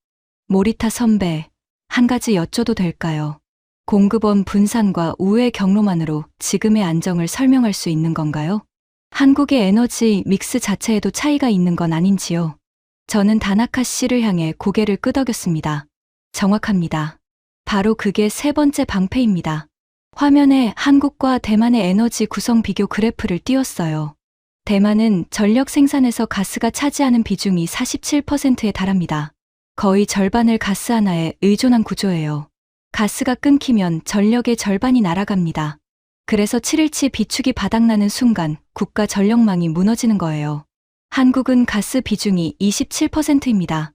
모리타 선배, 한 가지 여쭤도 될까요? 공급원 분산과 우회 경로만으로 지금의 안정을 설명할 수 있는 건가요? 한국의 에너지 믹스 자체에도 차이가 있는 건 아닌지요? 저는 다나카 씨를 향해 고개를 끄덕였습니다. 정확합니다. 바로 그게 세 번째 방패입니다. 화면에 한국과 대만의 에너지 구성 비교 그래프를 띄웠어요. 대만은 전력 생산에서 가스가 차지하는 비중이 47%에 달합니다. 거의 절반을 가스 하나에 의존한 구조예요. 가스가 끊기면 전력의 절반이 날아갑니다. 그래서 7일치 비축이 바닥나는 순간 국가 전력망이 무너지는 거예요. 한국은 가스 비중이 27%입니다.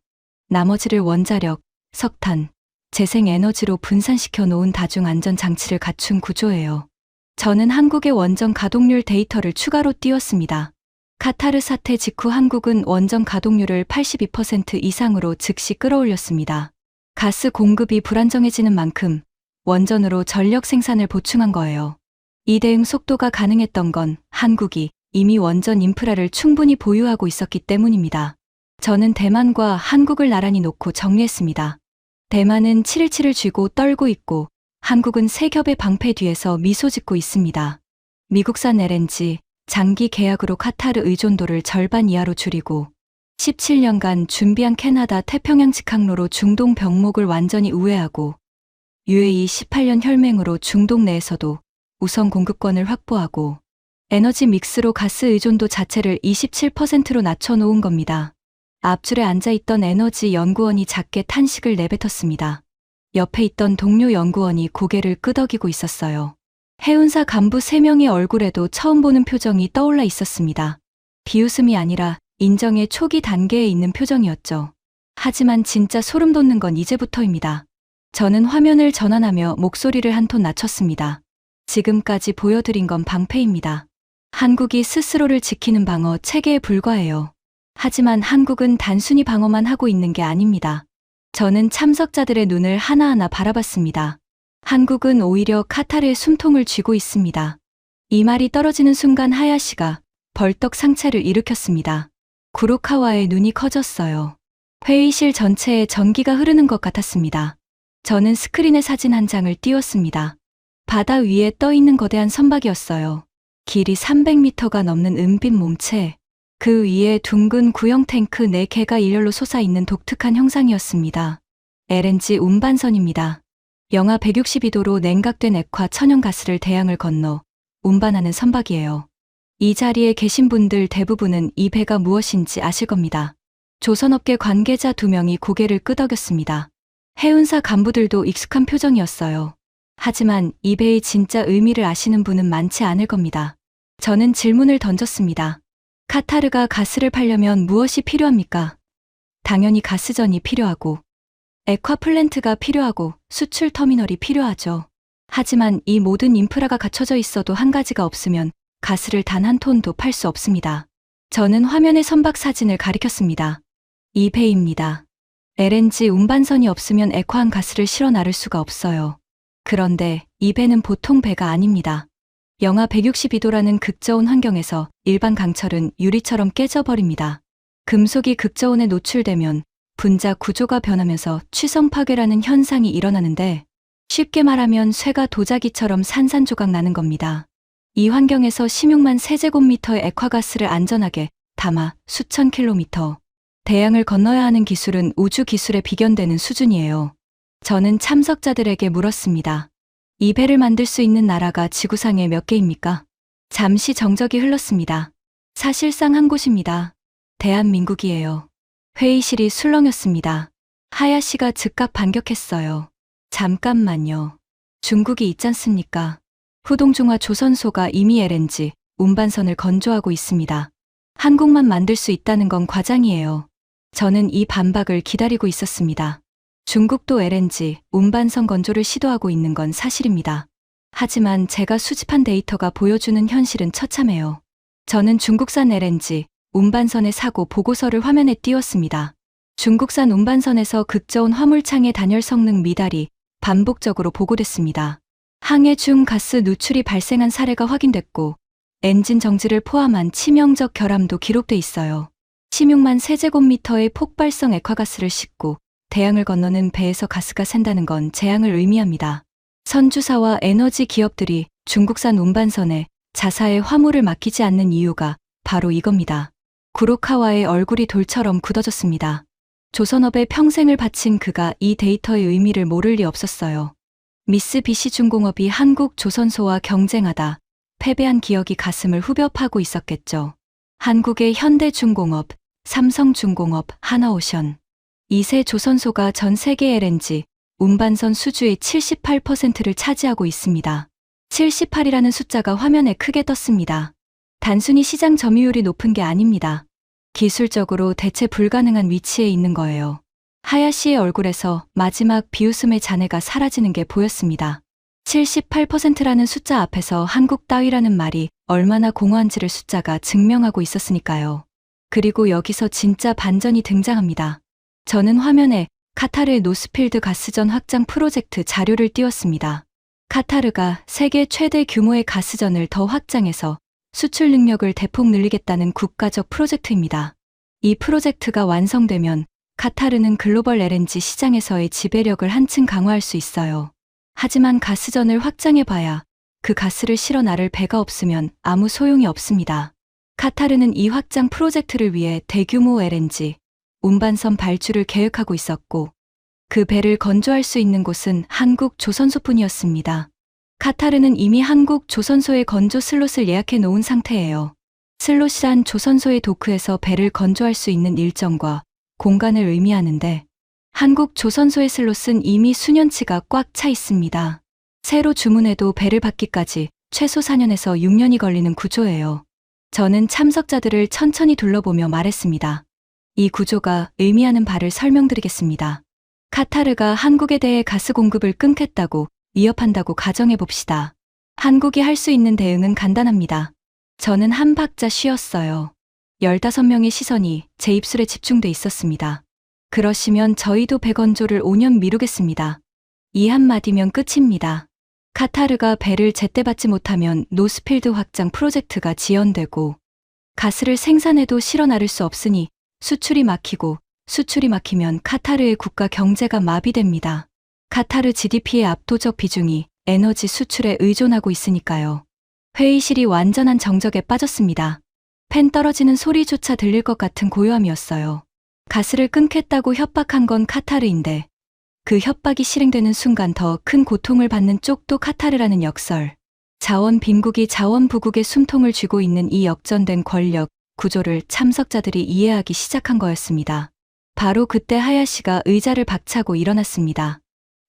나머지를 원자력, 석탄, 재생에너지로 분산시켜 놓은 다중안전장치를 갖춘 구조예요. 저는 한국의 원전 가동률 데이터를 추가로 띄웠습니다. 카타르 사태 직후 한국은 원전 가동률을 82% 이상으로 즉시 끌어올렸습니다. 가스 공급이 불안정해지는 만큼 원전으로 전력 생산을 보충한 거예요. 이 대응 속도가 가능했던 건 한국이 이미 원전 인프라를 충분히 보유하고 있었기 때문입니다. 저는 대만과 한국을 나란히 놓고 정리했습니다. 대만은 717을 쥐고 떨고 있고 한국은 세 겹의 방패 뒤에서 미소 짓고 있습니다. 미국산 LNG, 장기 계약으로 카타르 의존도를 절반 이하로 줄이고 17년간 준비한 캐나다 태평양 직항로로 중동 병목을 완전히 우회하고 UAE 18년 혈맹으로 중동 내에서도 우선 공급권을 확보하고 에너지 믹스로 가스 의존도 자체를 27%로 낮춰놓은 겁니다. 앞줄에 앉아있던 에너지 연구원이 작게 탄식을 내뱉었습니다. 옆에 있던 동료 연구원이 고개를 끄덕이고 있었어요. 해운사 간부 3명의 얼굴에도 처음 보는 표정이 떠올라 있었습니다. 비웃음이 아니라 인정의 초기 단계에 있는 표정이었죠. 하지만 진짜 소름 돋는 건 이제부터입니다. 저는 화면을 전환하며 목소리를 한 톤 낮췄습니다. 지금까지 보여드린 건 방패입니다. 한국이 스스로를 지키는 방어 체계에 불과해요. 하지만 한국은 단순히 방어만 하고 있는 게 아닙니다. 저는 참석자들의 눈을 하나하나 바라봤습니다. 한국은 오히려 카타르의 숨통을 쥐고 있습니다. 이 말이 떨어지는 순간 하야시가 벌떡 상체를 일으켰습니다. 구로카와의 눈이 커졌어요. 회의실 전체에 전기가 흐르는 것 같았습니다. 저는 스크린에 사진 한 장을 띄웠습니다. 바다 위에 떠 있는 거대한 선박이었어요. 길이 300m가 넘는 은빛 몸체, 그 위에 둥근 구형 탱크 4개가 일렬로 솟아있는 독특한 형상이었습니다. LNG 운반선입니다. 영하 162도로 냉각된 액화 천연가스를 대양을 건너 운반하는 선박이에요. 이 자리에 계신 분들 대부분은 이 배가 무엇인지 아실 겁니다. 조선업계 관계자 2명이 고개를 끄덕였습니다. 해운사 간부들도 익숙한 표정이었어요. 하지만 이 배의 진짜 의미를 아시는 분은 많지 않을 겁니다. 저는 질문을 던졌습니다. 카타르가 가스를 팔려면 무엇이 필요합니까? 당연히 가스전이 필요하고 액화 플랜트가 필요하고 수출 터미널이 필요하죠. 하지만 이 모든 인프라가 갖춰져 있어도 한 가지가 없으면 가스를 단 한 톤도 팔 수 없습니다. 저는 화면의 선박 사진을 가리켰습니다. 이 배입니다. LNG 운반선이 없으면 액화한 가스를 실어 나를 수가 없어요. 그런데 이 배는 보통 배가 아닙니다. 영하 162도라는 극저온 환경에서 일반 강철은 유리처럼 깨져버립니다. 금속이 극저온에 노출되면 분자 구조가 변하면서 취성 파괴라는 현상이 일어나는데 쉽게 말하면 쇠가 도자기처럼 산산조각 나는 겁니다. 이 환경에서 16만 세제곱미터의 액화가스를 안전하게 담아 수천 킬로미터 대양을 건너야 하는 기술은 우주 기술에 비견되는 수준이에요. 저는 참석자들에게 물었습니다. 이 배를 만들 수 있는 나라가 지구상에 몇 개입니까? 잠시 정적이 흘렀습니다. 사실상 한 곳입니다. 대한민국이에요. 회의실이 술렁였습니다. 하야시가 즉각 반격했어요. 잠깐만요. 중국이 있잖습니까? 후동중화 조선소가 이미 LNG, 운반선을 건조하고 있습니다. 한국만 만들 수 있다는 건 과장이에요. 저는 이 반박을 기다리고 있었습니다. 중국도 LNG, 운반선 건조를 시도하고 있는 건 사실입니다. 하지만 제가 수집한 데이터가 보여주는 현실은 처참해요. 저는 중국산 LNG, 운반선의 사고 보고서를 화면에 띄웠습니다. 중국산 운반선에서 극저온 화물창의 단열 성능 미달이 반복적으로 보고됐습니다. 항해 중 가스 누출이 발생한 사례가 확인됐고 엔진 정지를 포함한 치명적 결함도 기록돼 있어요. 16만 세제곱미터의 폭발성 액화가스를 싣고 대양을 건너는 배에서 가스가 샌다는 건 재앙을 의미합니다. 선주사와 에너지 기업들이 중국산 운반선에 자사의 화물을 맡기지 않는 이유가 바로 이겁니다. 구로카와의 얼굴이 돌처럼 굳어졌습니다. 조선업에 평생을 바친 그가 이 데이터의 의미를 모를 리 없었어요. 미쓰비시중공업이 한국 조선소와 경쟁하다 패배한 기억이 가슴을 후벼 파고 있었겠죠. 한국의 현대중공업, 삼성중공업, 하나오션. 이 세 조선소가 전 세계 LNG, 운반선 수주의 78%를 차지하고 있습니다. 78이라는 숫자가 화면에 크게 떴습니다. 단순히 시장 점유율이 높은 게 아닙니다. 기술적으로 대체 불가능한 위치에 있는 거예요. 하야시의 얼굴에서 마지막 비웃음의 잔해가 사라지는 게 보였습니다. 78%라는 숫자 앞에서 한국 따위라는 말이 얼마나 공허한지를 숫자가 증명하고 있었으니까요. 그리고 여기서 진짜 반전이 등장합니다. 저는 화면에 카타르의 노스필드 가스전 확장 프로젝트 자료를 띄웠습니다. 카타르가 세계 최대 규모의 가스전을 더 확장해서 수출 능력을 대폭 늘리겠다는 국가적 프로젝트입니다. 이 프로젝트가 완성되면 카타르는 글로벌 LNG 시장에서의 지배력을 한층 강화할 수 있어요. 하지만 가스전을 확장해봐야 그 가스를 실어 나를 배가 없으면 아무 소용이 없습니다. 카타르는 이 확장 프로젝트를 위해 대규모 LNG, 운반선 발주를 계획하고 있었고 그 배를 건조할 수 있는 곳은 한국 조선소뿐이었습니다. 카타르는 이미 한국 조선소의 건조 슬롯을 예약해 놓은 상태예요. 슬롯이란 조선소의 도크에서 배를 건조할 수 있는 일정과 공간을 의미하는데 한국 조선소의 슬롯은 이미 수년치가 꽉 차 있습니다. 새로 주문해도 배를 받기까지 최소 4년에서 6년이 걸리는 구조예요. 저는 참석자들을 천천히 둘러보며 말했습니다. 이 구조가 의미하는 바를 설명드리겠습니다. 카타르가 한국에 대해 가스 공급을 끊겠다고 위협한다고 가정해 봅시다. 한국이 할 수 있는 대응은 간단합니다. 저는 한 박자 쉬었어요. 15명의 시선이 제 입술에 집중돼 있었습니다. 그러시면 저희도 배 건조를 5년 미루겠습니다. 이 한마디면 끝입니다. 카타르가 배를 제때 받지 못하면 노스필드 확장 프로젝트가 지연되고 가스를 생산해도 실어 나를 수 없으니 수출이 막히고 수출이 막히면 카타르의 국가 경제가 마비됩니다. 카타르 GDP의 압도적 비중이 에너지 수출에 의존하고 있으니까요. 회의실이 완전한 정적에 빠졌습니다. 펜 떨어지는 소리조차 들릴 것 같은 고요함이었어요. 가스를 끊겠다고 협박한 건 카타르인데 그 협박이 실행되는 순간 더 큰 고통을 받는 쪽도 카타르라는 역설. 자원 빈국이 자원 부국의 숨통을 쥐고 있는 이 역전된 권력 구조를 참석자들이 이해하기 시작한 거였습니다. 바로 그때 하야시가 의자를 박차고 일어났습니다.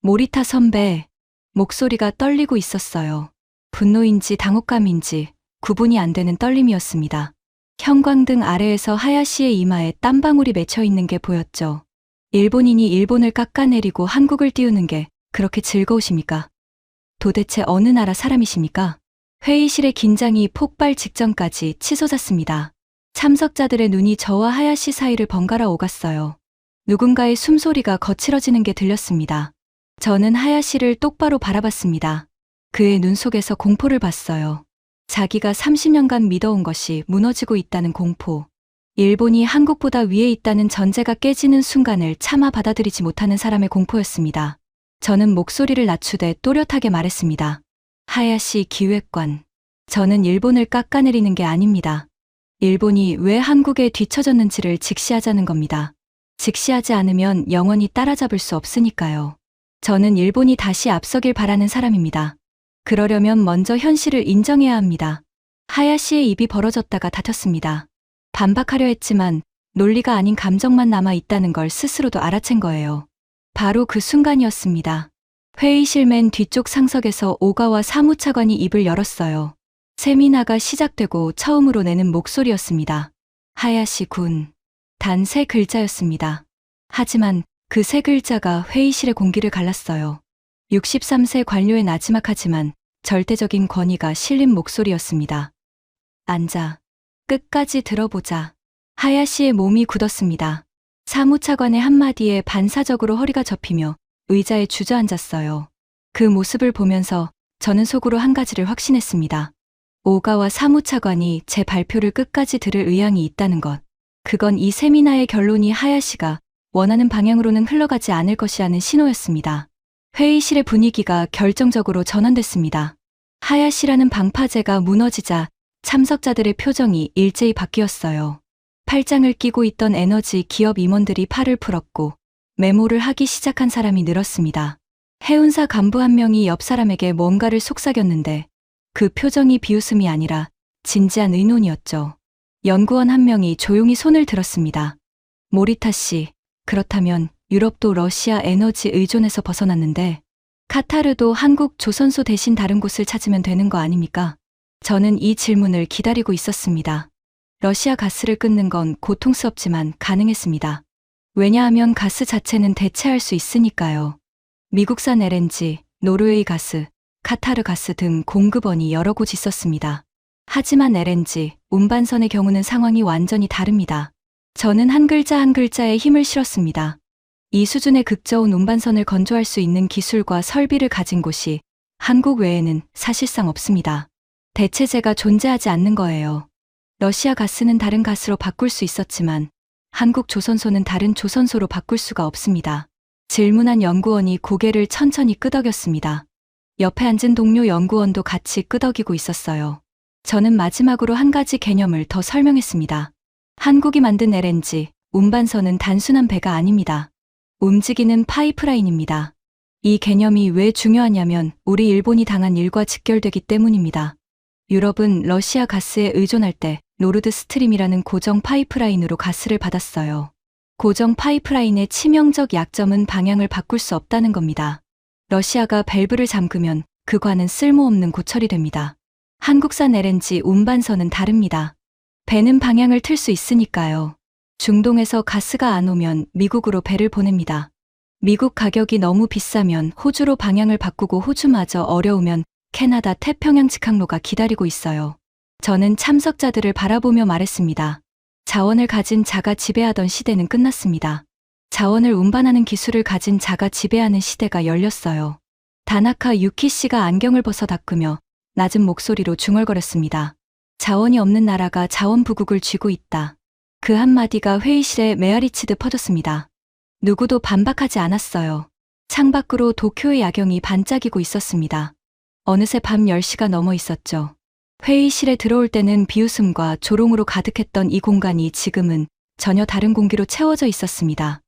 모리타 선배, 목소리가 떨리고 있었어요. 분노인지 당혹감인지 구분이 안 되는 떨림이었습니다. 형광등 아래에서 하야시의 이마에 땀방울이 맺혀 있는 게 보였죠. 일본인이 일본을 깎아내리고 한국을 띄우는 게 그렇게 즐거우십니까? 도대체 어느 나라 사람이십니까? 회의실의 긴장이 폭발 직전까지 치솟았습니다. 참석자들의 눈이 저와 하야시 사이를 번갈아 오갔어요. 누군가의 숨소리가 거칠어지는 게 들렸습니다. 저는 하야시를 똑바로 바라봤습니다. 그의 눈 속에서 공포를 봤어요. 자기가 30년간 믿어온 것이 무너지고 있다는 공포. 일본이 한국보다 위에 있다는 전제가 깨지는 순간을 차마 받아들이지 못하는 사람의 공포였습니다. 저는 목소리를 낮추되 또렷하게 말했습니다. 하야시 기획관. 저는 일본을 깎아내리는 게 아닙니다. 일본이 왜 한국에 뒤처졌는지를 직시하자는 겁니다. 직시하지 않으면 영원히 따라잡을 수 없으니까요. 저는 일본이 다시 앞서길 바라는 사람입니다. 그러려면 먼저 현실을 인정해야 합니다. 하야시의 입이 벌어졌다가 닫혔습니다. 반박하려 했지만 논리가 아닌 감정만 남아 있다는 걸 스스로도 알아챈 거예요. 바로 그 순간이었습니다. 회의실 맨 뒤쪽 상석에서 오가와 사무차관이 입을 열었어요. 세미나가 시작되고 처음으로 내는 목소리였습니다. 하야시 군. 단 3글자였습니다. 하지만 그 3글자가 회의실의 공기를 갈랐어요. 63세 관료의 나지막하지만 절대적인 권위가 실린 목소리였습니다. 앉아. 끝까지 들어보자. 하야시의 몸이 굳었습니다. 사무차관의 한마디에 반사적으로 허리가 접히며 의자에 주저앉았어요. 그 모습을 보면서 저는 속으로 한 가지를 확신했습니다. 오가와 사무차관이 제 발표를 끝까지 들을 의향이 있다는 것. 그건 이 세미나의 결론이 하야시가 원하는 방향으로는 흘러가지 않을 것이라는 신호였습니다. 회의실의 분위기가 결정적으로 전환됐습니다. 하야시라는 방파제가 무너지자 참석자들의 표정이 일제히 바뀌었어요. 팔짱을 끼고 있던 에너지 기업 임원들이 팔을 풀었고 메모를 하기 시작한 사람이 늘었습니다. 해운사 간부 한 명이 옆 사람에게 뭔가를 속삭였는데 그 표정이 비웃음이 아니라 진지한 의논이었죠. 연구원 한 명이 조용히 손을 들었습니다. 모리타 씨, 그렇다면 유럽도 러시아 에너지 의존에서 벗어났는데 카타르도 한국 조선소 대신 다른 곳을 찾으면 되는 거 아닙니까? 저는 이 질문을 기다리고 있었습니다. 러시아 가스를 끊는 건 고통스럽지만 가능했습니다. 왜냐하면 가스 자체는 대체할 수 있으니까요. 미국산 LNG, 노르웨이 가스, 카타르 가스 등 공급원이 여러 곳 있었습니다. 하지만 LNG, 운반선의 경우는 상황이 완전히 다릅니다. 저는 한 글자 한 글자에 힘을 실었습니다. 이 수준의 극저온 운반선을 건조할 수 있는 기술과 설비를 가진 곳이 한국 외에는 사실상 없습니다. 대체제가 존재하지 않는 거예요. 러시아 가스는 다른 가스로 바꿀 수 있었지만 한국 조선소는 다른 조선소로 바꿀 수가 없습니다. 질문한 연구원이 고개를 천천히 끄덕였습니다. 옆에 앉은 동료 연구원도 같이 끄덕이고 있었어요. 저는 마지막으로 한 가지 개념을 더 설명했습니다. 한국이 만든 LNG, 운반선은 단순한 배가 아닙니다. 움직이는 파이프라인입니다. 이 개념이 왜 중요하냐면 우리 일본이 당한 일과 직결되기 때문입니다. 유럽은 러시아 가스에 의존할 때 노르드 스트림이라는 고정 파이프라인으로 가스를 받았어요. 고정 파이프라인의 치명적 약점은 방향을 바꿀 수 없다는 겁니다. 러시아가 밸브를 잠그면 그 관은 쓸모없는 고철이 됩니다. 한국산 LNG 운반선은 다릅니다. 배는 방향을 틀 수 있으니까요. 중동에서 가스가 안 오면 미국으로 배를 보냅니다. 미국 가격이 너무 비싸면 호주로 방향을 바꾸고 호주마저 어려우면 캐나다 태평양 직항로가 기다리고 있어요. 저는 참석자들을 바라보며 말했습니다. 자원을 가진 자가 지배하던 시대는 끝났습니다. 자원을 운반하는 기술을 가진 자가 지배하는 시대가 열렸어요. 다나카 유키 씨가 안경을 벗어 닦으며 낮은 목소리로 중얼거렸습니다. 자원이 없는 나라가 자원부국을 쥐고 있다. 그 한마디가 회의실에 메아리치듯 퍼졌습니다. 누구도 반박하지 않았어요. 창밖으로 도쿄의 야경이 반짝이고 있었습니다. 어느새 밤 10시가 넘어 있었죠. 회의실에 들어올 때는 비웃음과 조롱으로 가득했던 이 공간이 지금은 전혀 다른 공기로 채워져 있었습니다.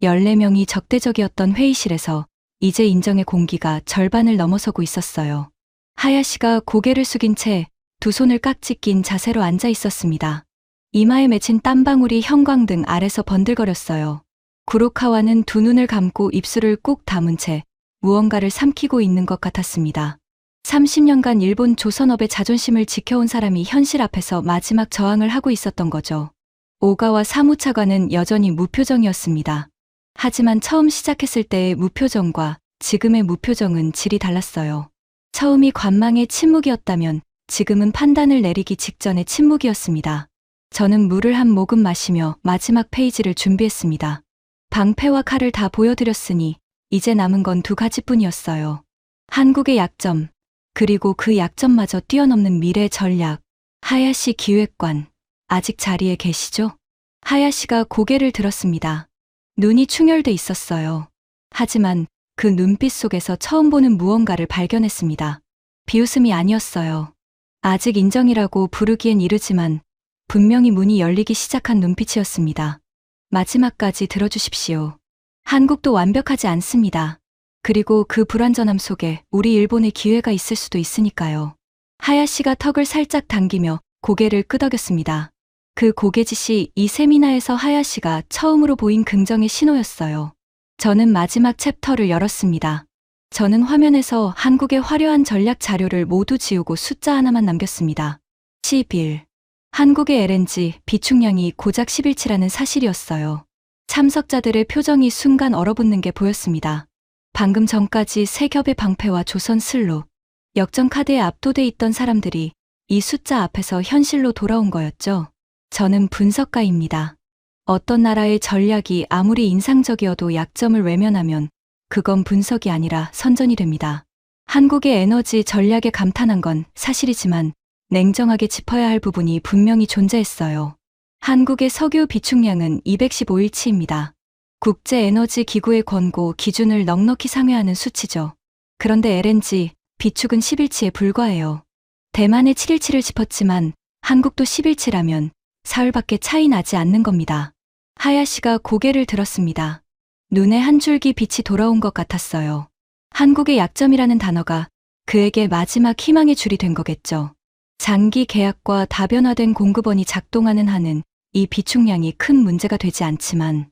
14명이 적대적이었던 회의실에서 이제 인정의 공기가 절반을 넘어서고 있었어요. 하야시가 고개를 숙인 채 두 손을 깍지 낀 자세로 앉아 있었습니다. 이마에 맺힌 땀방울이 형광등 아래서 번들거렸어요. 구로카와는 두 눈을 감고 입술을 꾹 다문 채 무언가를 삼키고 있는 것 같았습니다. 30년간 일본 조선업의 자존심을 지켜온 사람이 현실 앞에서 마지막 저항을 하고 있었던 거죠. 오가와 사무차관은 여전히 무표정이었습니다. 하지만 처음 시작했을 때의 무표정과 지금의 무표정은 질이 달랐어요. 처음이 관망의 침묵이었다면 지금은 판단을 내리기 직전의 침묵이었습니다. 저는 물을 한 모금 마시며 마지막 페이지를 준비했습니다. 방패와 칼을 다 보여드렸으니 이제 남은 건 두 가지뿐이었어요. 한국의 약점, 그리고 그 약점마저 뛰어넘는 미래 전략. 하야시 기획관, 아직 자리에 계시죠? 하야시가 고개를 들었습니다. 눈이 충혈돼 있었어요. 하지만 그 눈빛 속에서 처음 보는 무언가를 발견했습니다. 비웃음이 아니었어요. 아직 인정이라고 부르기엔 이르지만 분명히 문이 열리기 시작한 눈빛이었습니다. 마지막까지 들어주십시오. 한국도 완벽하지 않습니다. 그리고 그 불완전함 속에 우리 일본의 기회가 있을 수도 있으니까요. 하야시가 턱을 살짝 당기며 고개를 끄덕였습니다. 그 고개짓이 이 세미나에서 하야시가 처음으로 보인 긍정의 신호였어요. 저는 마지막 챕터를 열었습니다. 저는 화면에서 한국의 화려한 전략 자료를 모두 지우고 숫자 하나만 남겼습니다. 11. 한국의 LNG 비축량이 고작 11치라는 사실이었어요. 참석자들의 표정이 순간 얼어붙는 게 보였습니다. 방금 전까지 세 겹의 방패와 조선 슬로, 역전 카드에 압도돼 있던 사람들이 이 숫자 앞에서 현실로 돌아온 거였죠. 저는 분석가입니다. 어떤 나라의 전략이 아무리 인상적이어도 약점을 외면하면 그건 분석이 아니라 선전이 됩니다. 한국의 에너지 전략에 감탄한 건 사실이지만 냉정하게 짚어야 할 부분이 분명히 존재했어요. 한국의 석유 비축량은 215일치입니다. 국제에너지기구의 권고 기준을 넉넉히 상회하는 수치죠. 그런데 LNG 비축은 10일치에 불과해요. 대만의 7일치를 짚었지만 한국도 10일치라면 사흘밖에 차이 나지 않는 겁니다. 하야시가 고개를 들었습니다. 눈에 한 줄기 빛이 돌아온 것 같았어요. 한국의 약점이라는 단어가 그에게 마지막 희망의 줄이 된 거겠죠. 장기 계약과 다변화된 공급원이 작동하는 한은 이 비축량이 큰 문제가 되지 않지만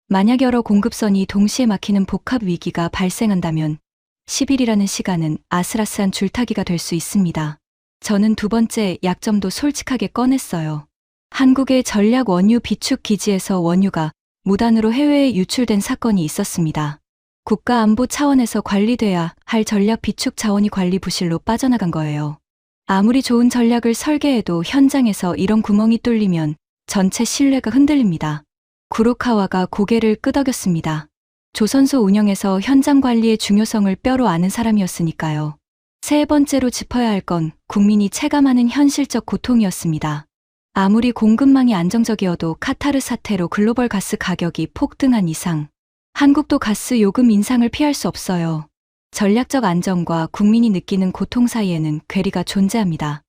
만약 여러 공급선이 동시에 막히는 복합 위기가 발생한다면 10일이라는 시간은 아슬아슬한 줄타기가 될 수 있습니다. 저는 두 번째 약점도 솔직하게 꺼냈어요. 한국의 전략 원유 비축 기지에서 원유가 무단으로 해외에 유출된 사건이 있었습니다. 국가안보 차원에서 관리돼야 할 전략 비축 자원이 관리 부실로 빠져나간 거예요. 아무리 좋은 전략을 설계해도 현장에서 이런 구멍이 뚫리면 전체 신뢰가 흔들립니다. 구로카와가 고개를 끄덕였습니다. 조선소 운영에서 현장 관리의 중요성을 뼈로 아는 사람이었으니까요. 세 번째로 짚어야 할 건 국민이 체감하는 현실적 고통이었습니다. 아무리 공급망이 안정적이어도 카타르 사태로 글로벌 가스 가격이 폭등한 이상 한국도 가스 요금 인상을 피할 수 없어요. 전략적 안정과 국민이 느끼는 고통 사이에는 괴리가 존재합니다.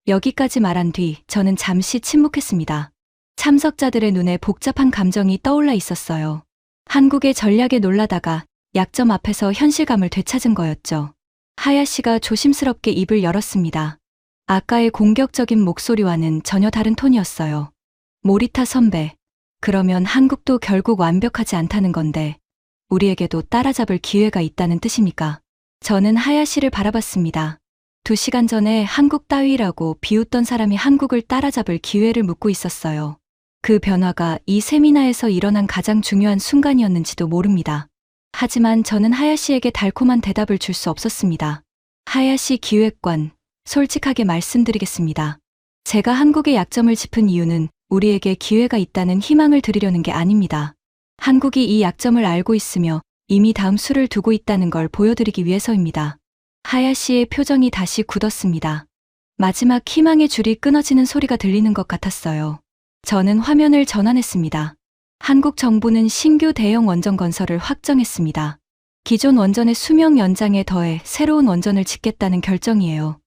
여기까지 말한 뒤 저는 잠시 침묵했습니다. 참석자들의 눈에 복잡한 감정이 떠올라 있었어요. 한국의 전략에 놀라다가 약점 앞에서 현실감을 되찾은 거였죠. 하야시가 조심스럽게 입을 열었습니다. 아까의 공격적인 목소리와는 전혀 다른 톤이었어요. 모리타 선배, 그러면 한국도 결국 완벽하지 않다는 건데 우리에게도 따라잡을 기회가 있다는 뜻입니까? 저는 하야시를 바라봤습니다. 2시간 전에 한국 따위라고 비웃던 사람이 한국을 따라잡을 기회를 묻고 있었어요. 그 변화가 이 세미나에서 일어난 가장 중요한 순간이었는지도 모릅니다. 하지만 저는 하야시에게 달콤한 대답을 줄 수 없었습니다. 하야시 기획관, 솔직하게 말씀드리겠습니다. 제가 한국의 약점을 짚은 이유는 우리에게 기회가 있다는 희망을 드리려는 게 아닙니다. 한국이 이 약점을 알고 있으며 이미 다음 수를 두고 있다는 걸 보여드리기 위해서입니다. 하야시의 표정이 다시 굳었습니다. 마지막 희망의 줄이 끊어지는 소리가 들리는 것 같았어요. 저는 화면을 전환했습니다. 한국 정부는 신규 대형 원전 건설을 확정했습니다. 기존 원전의 수명 연장에 더해 새로운 원전을 짓겠다는 결정이에요.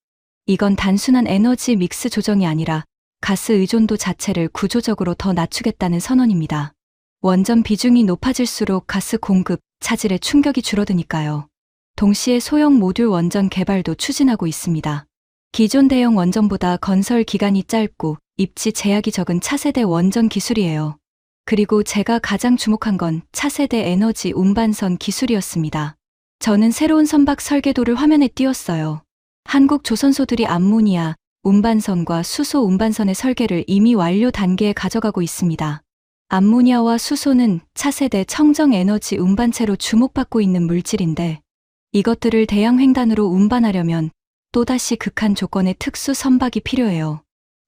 이건 단순한 에너지 믹스 조정이 아니라 가스 의존도 자체를 구조적으로 더 낮추겠다는 선언입니다. 원전 비중이 높아질수록 가스 공급, 차질의 충격이 줄어드니까요. 동시에 소형 모듈 원전 개발도 추진하고 있습니다. 기존 대형 원전보다 건설 기간이 짧고 입지 제약이 적은 차세대 원전 기술이에요. 그리고 제가 가장 주목한 건 차세대 에너지 운반선 기술이었습니다. 저는 새로운 선박 설계도를 화면에 띄웠어요. 한국 조선소들이 암모니아, 운반선과 수소 운반선의 설계를 이미 완료 단계에 가져가고 있습니다. 암모니아와 수소는 차세대 청정 에너지 운반체로 주목받고 있는 물질인데 이것들을 대양 횡단으로 운반하려면 또다시 극한 조건의 특수 선박이 필요해요.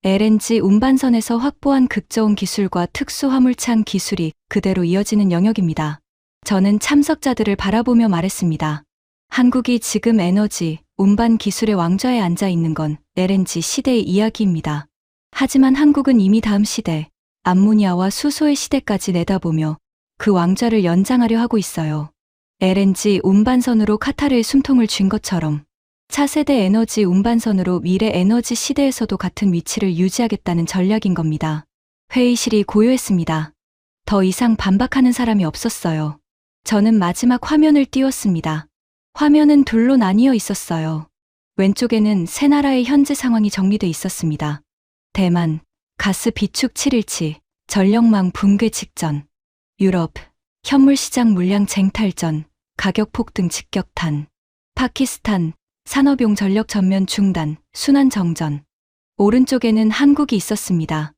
LNG 운반선에서 확보한 극저온 기술과 특수 화물창 기술이 그대로 이어지는 영역입니다. 저는 참석자들을 바라보며 말했습니다. 한국이 지금 에너지, 운반 기술의 왕좌에 앉아 있는 건 LNG 시대의 이야기입니다. 하지만 한국은 이미 다음 시대, 암모니아와 수소의 시대까지 내다보며 그 왕좌를 연장하려 하고 있어요. LNG 운반선으로 카타르의 숨통을 쥔 것처럼 차세대 에너지 운반선으로 미래 에너지 시대에서도 같은 위치를 유지하겠다는 전략인 겁니다. 회의실이 고요했습니다. 더 이상 반박하는 사람이 없었어요. 저는 마지막 화면을 띄웠습니다. 화면은 둘로 나뉘어 있었어요. 왼쪽에는 세 나라의 현재 상황이 정리돼 있었습니다. 대만, 가스 비축 7일치, 전력망 붕괴 직전. 유럽, 현물시장 물량 쟁탈전, 가격 폭등 직격탄. 파키스탄, 산업용 전력 전면 중단, 순환 정전. 오른쪽에는 한국이 있었습니다.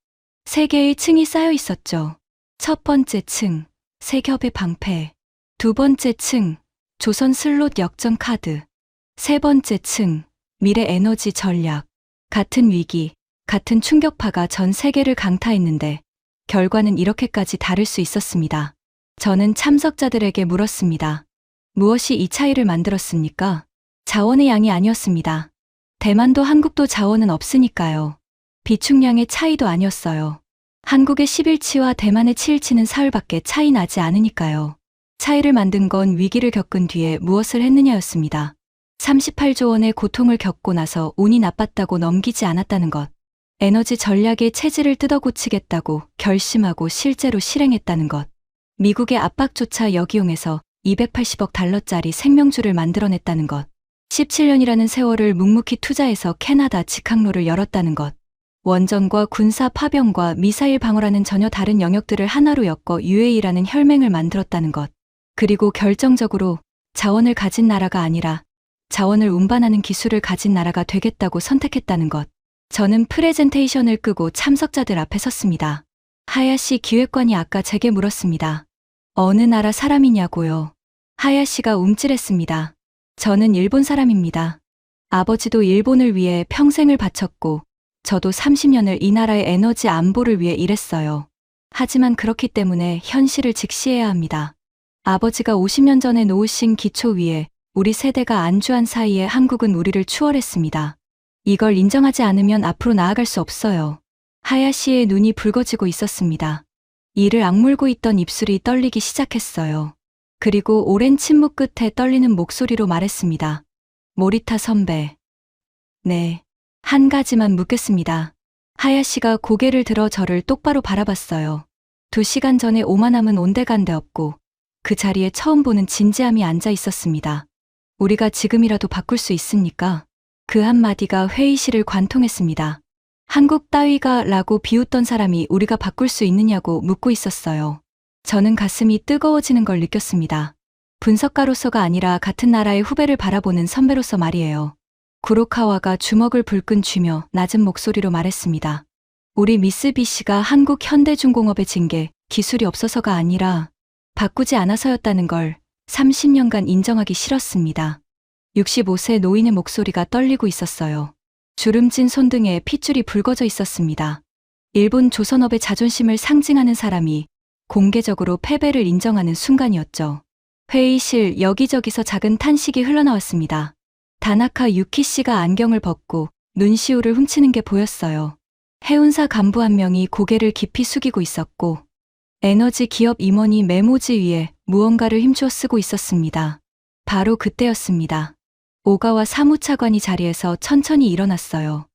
세 개의 층이 쌓여 있었죠. 첫 번째 층, 세겹의 방패. 두 번째 층, 조선 슬롯 역전 카드. 세 번째 층, 미래 에너지 전략. 같은 위기, 같은 충격파가 전 세계를 강타했는데 결과는 이렇게까지 다를 수 있었습니다. 저는 참석자들에게 물었습니다. 무엇이 이 차이를 만들었습니까? 자원의 양이 아니었습니다. 대만도 한국도 자원은 없으니까요. 비축량의 차이도 아니었어요. 한국의 11치와 대만의 7치는 사흘밖에 차이 나지 않으니까요. 차이를 만든 건 위기를 겪은 뒤에 무엇을 했느냐였습니다. 38조 원의 고통을 겪고 나서 운이 나빴다고 넘기지 않았다는 것. 에너지 전략의 체질을 뜯어고치겠다고 결심하고 실제로 실행했다는 것. 미국의 압박조차 역이용해서 280억 달러짜리 생명줄을 만들어냈다는 것. 17년이라는 세월을 묵묵히 투자해서 캐나다 직항로를 열었다는 것. 원전과 군사 파병과 미사일 방어라는 전혀 다른 영역들을 하나로 엮어 UAE라는 혈맹을 만들었다는 것. 그리고 결정적으로 자원을 가진 나라가 아니라 자원을 운반하는 기술을 가진 나라가 되겠다고 선택했다는 것. 저는 프레젠테이션을 끄고 참석자들 앞에 섰습니다. 하야시 기획관이 아까 제게 물었습니다. 어느 나라 사람이냐고요. 하야시가 움찔했습니다. 저는 일본 사람입니다. 아버지도 일본을 위해 평생을 바쳤고 저도 30년을 이 나라의 에너지 안보를 위해 일했어요. 하지만 그렇기 때문에 현실을 직시해야 합니다. 아버지가 50년 전에 놓으신 기초 위에 우리 세대가 안주한 사이에 한국은 우리를 추월했습니다. 이걸 인정하지 않으면 앞으로 나아갈 수 없어요. 하야시의 눈이 붉어지고 있었습니다. 이를 악물고 있던 입술이 떨리기 시작했어요. 그리고 오랜 침묵 끝에 떨리는 목소리로 말했습니다. 모리타 선배. 네. 한 가지만 묻겠습니다. 하야시가 고개를 들어 저를 똑바로 바라봤어요. 2시간 전에 오만함은 온데간데 없고 그 자리에 처음 보는 진지함이 앉아 있었습니다. 우리가 지금이라도 바꿀 수 있습니까? 그 한마디가 회의실을 관통했습니다. 한국 따위가 라고 비웃던 사람이 우리가 바꿀 수 있느냐고 묻고 있었어요. 저는 가슴이 뜨거워지는 걸 느꼈습니다. 분석가로서가 아니라 같은 나라의 후배를 바라보는 선배로서 말이에요. 구로카와가 주먹을 불끈 쥐며 낮은 목소리로 말했습니다. 우리 미쓰비시가 한국 현대중공업에 진 게 기술이 없어서가 아니라 바꾸지 않아서였다는 걸 30년간 인정하기 싫었습니다. 65세 노인의 목소리가 떨리고 있었어요. 주름진 손등에 핏줄이 붉어져 있었습니다. 일본 조선업의 자존심을 상징하는 사람이 공개적으로 패배를 인정하는 순간이었죠. 회의실 여기저기서 작은 탄식이 흘러나왔습니다. 다나카 유키 씨가 안경을 벗고 눈시울을 훔치는 게 보였어요. 해운사 간부 한 명이 고개를 깊이 숙이고 있었고 에너지 기업 임원이 메모지 위에 무언가를 힘주어 쓰고 있었습니다. 바로 그때였습니다. 오가와 사무차관이 자리에서 천천히 일어났어요.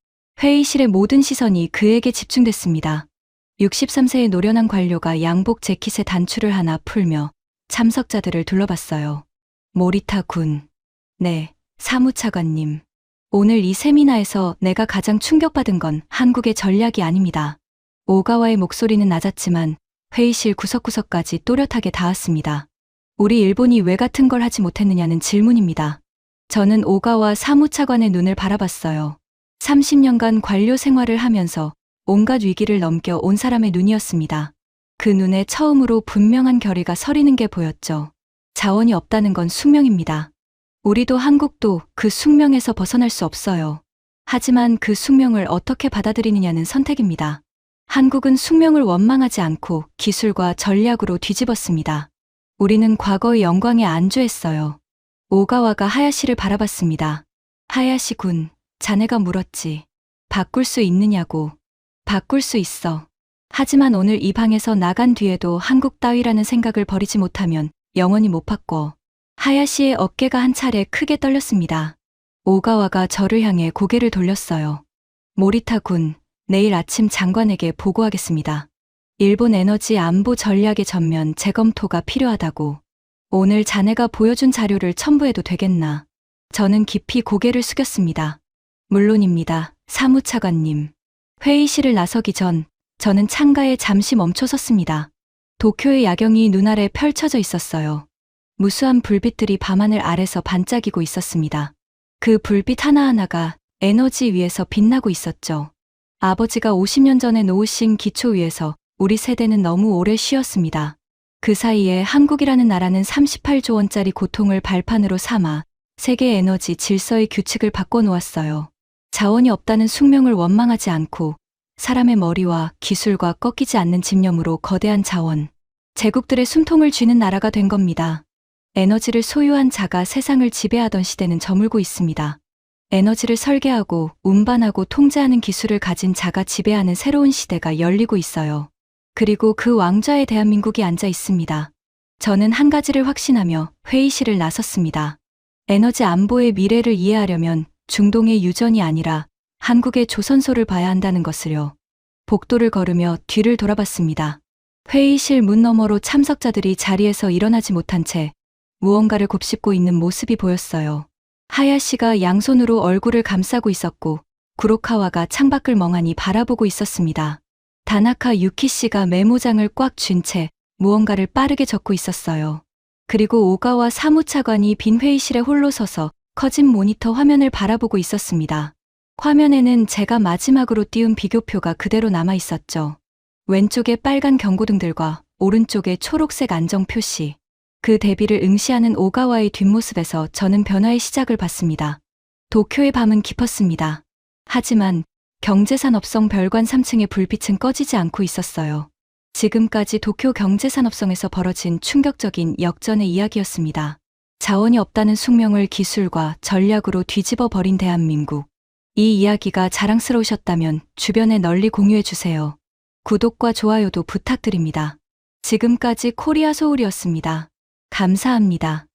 회의실의 모든 시선이 그에게 집중됐습니다. 63세의 노련한 관료가 양복 재킷의 단추를 하나 풀며 참석자들을 둘러봤어요. 모리타 군. 네, 사무차관님. 오늘 이 세미나에서 내가 가장 충격받은 건 한국의 전략이 아닙니다. 오가와의 목소리는 낮았지만 회의실 구석구석까지 또렷하게 닿았습니다. 우리 일본이 왜 같은 걸 하지 못했느냐는 질문입니다. 저는 오가와 사무차관의 눈을 바라봤어요. 30년간 관료 생활을 하면서 온갖 위기를 넘겨 온 사람의 눈이었습니다. 그 눈에 처음으로 분명한 결의가 서리는 게 보였죠. 자원이 없다는 건 숙명입니다. 우리도 한국도 그 숙명에서 벗어날 수 없어요. 하지만 그 숙명을 어떻게 받아들이느냐는 선택입니다. 한국은 숙명을 원망하지 않고 기술과 전략으로 뒤집었습니다. 우리는 과거의 영광에 안주했어요. 오가와가 하야시를 바라봤습니다. 하야시 군, 자네가 물었지. 바꿀 수 있느냐고. 바꿀 수 있어. 하지만 오늘 이 방에서 나간 뒤에도 한국 따위라는 생각을 버리지 못하면 영원히 못 바꿔. 하야시의 어깨가 한 차례 크게 떨렸습니다. 오가와가 저를 향해 고개를 돌렸어요. 모리타 군, 내일 아침 장관에게 보고하겠습니다. 일본 에너지 안보 전략의 전면 재검토가 필요하다고. 오늘 자네가 보여준 자료를 첨부해도 되겠나? 저는 깊이 고개를 숙였습니다. 물론입니다, 사무차관님. 회의실을 나서기 전 저는 창가에 잠시 멈춰 섰습니다. 도쿄의 야경이 눈아래 펼쳐져 있었어요. 무수한 불빛들이 밤하늘 아래서 반짝이고 있었습니다. 그 불빛 하나하나가 에너지 위에서 빛나고 있었죠. 아버지가 50년 전에 놓으신 기초 위에서 우리 세대는 너무 오래 쉬었습니다. 그 사이에 한국이라는 나라는 38조 원짜리 고통을 발판으로 삼아 세계 에너지 질서의 규칙을 바꿔놓았어요. 자원이 없다는 숙명을 원망하지 않고 사람의 머리와 기술과 꺾이지 않는 집념으로 거대한 자원, 제국들의 숨통을 쥐는 나라가 된 겁니다. 에너지를 소유한 자가 세상을 지배하던 시대는 저물고 있습니다. 에너지를 설계하고 운반하고 통제하는 기술을 가진 자가 지배하는 새로운 시대가 열리고 있어요. 그리고 그 왕좌에 대한민국이 앉아 있습니다. 저는 한 가지를 확신하며 회의실을 나섰습니다. 에너지 안보의 미래를 이해하려면 중동의 유전이 아니라 한국의 조선소를 봐야 한다는 것을요. 복도를 걸으며 뒤를 돌아봤습니다. 회의실 문 너머로 참석자들이 자리에서 일어나지 못한 채 무언가를 곱씹고 있는 모습이 보였어요. 하야시가 양손으로 얼굴을 감싸고 있었고 구로카와가 창밖을 멍하니 바라보고 있었습니다. 다나카 유키 씨가 메모장을 꽉 쥔 채 무언가를 빠르게 적고 있었어요. 그리고 오가와 사무차관이 빈 회의실에 홀로 서서 커진 모니터 화면을 바라보고 있었습니다. 화면에는 제가 마지막으로 띄운 비교표가 그대로 남아 있었죠. 왼쪽에 빨간 경고등들과 오른쪽에 초록색 안정 표시. 그 대비를 응시하는 오가와의 뒷모습에서 저는 변화의 시작을 봤습니다. 도쿄의 밤은 깊었습니다. 하지만 경제산업성 별관 3층의 불빛은 꺼지지 않고 있었어요. 지금까지 도쿄 경제산업성에서 벌어진 충격적인 역전의 이야기였습니다. 자원이 없다는 숙명을 기술과 전략으로 뒤집어 버린 대한민국. 이 이야기가 자랑스러우셨다면 주변에 널리 공유해 주세요. 구독과 좋아요도 부탁드립니다. 지금까지 코리아 소울이었습니다. 감사합니다.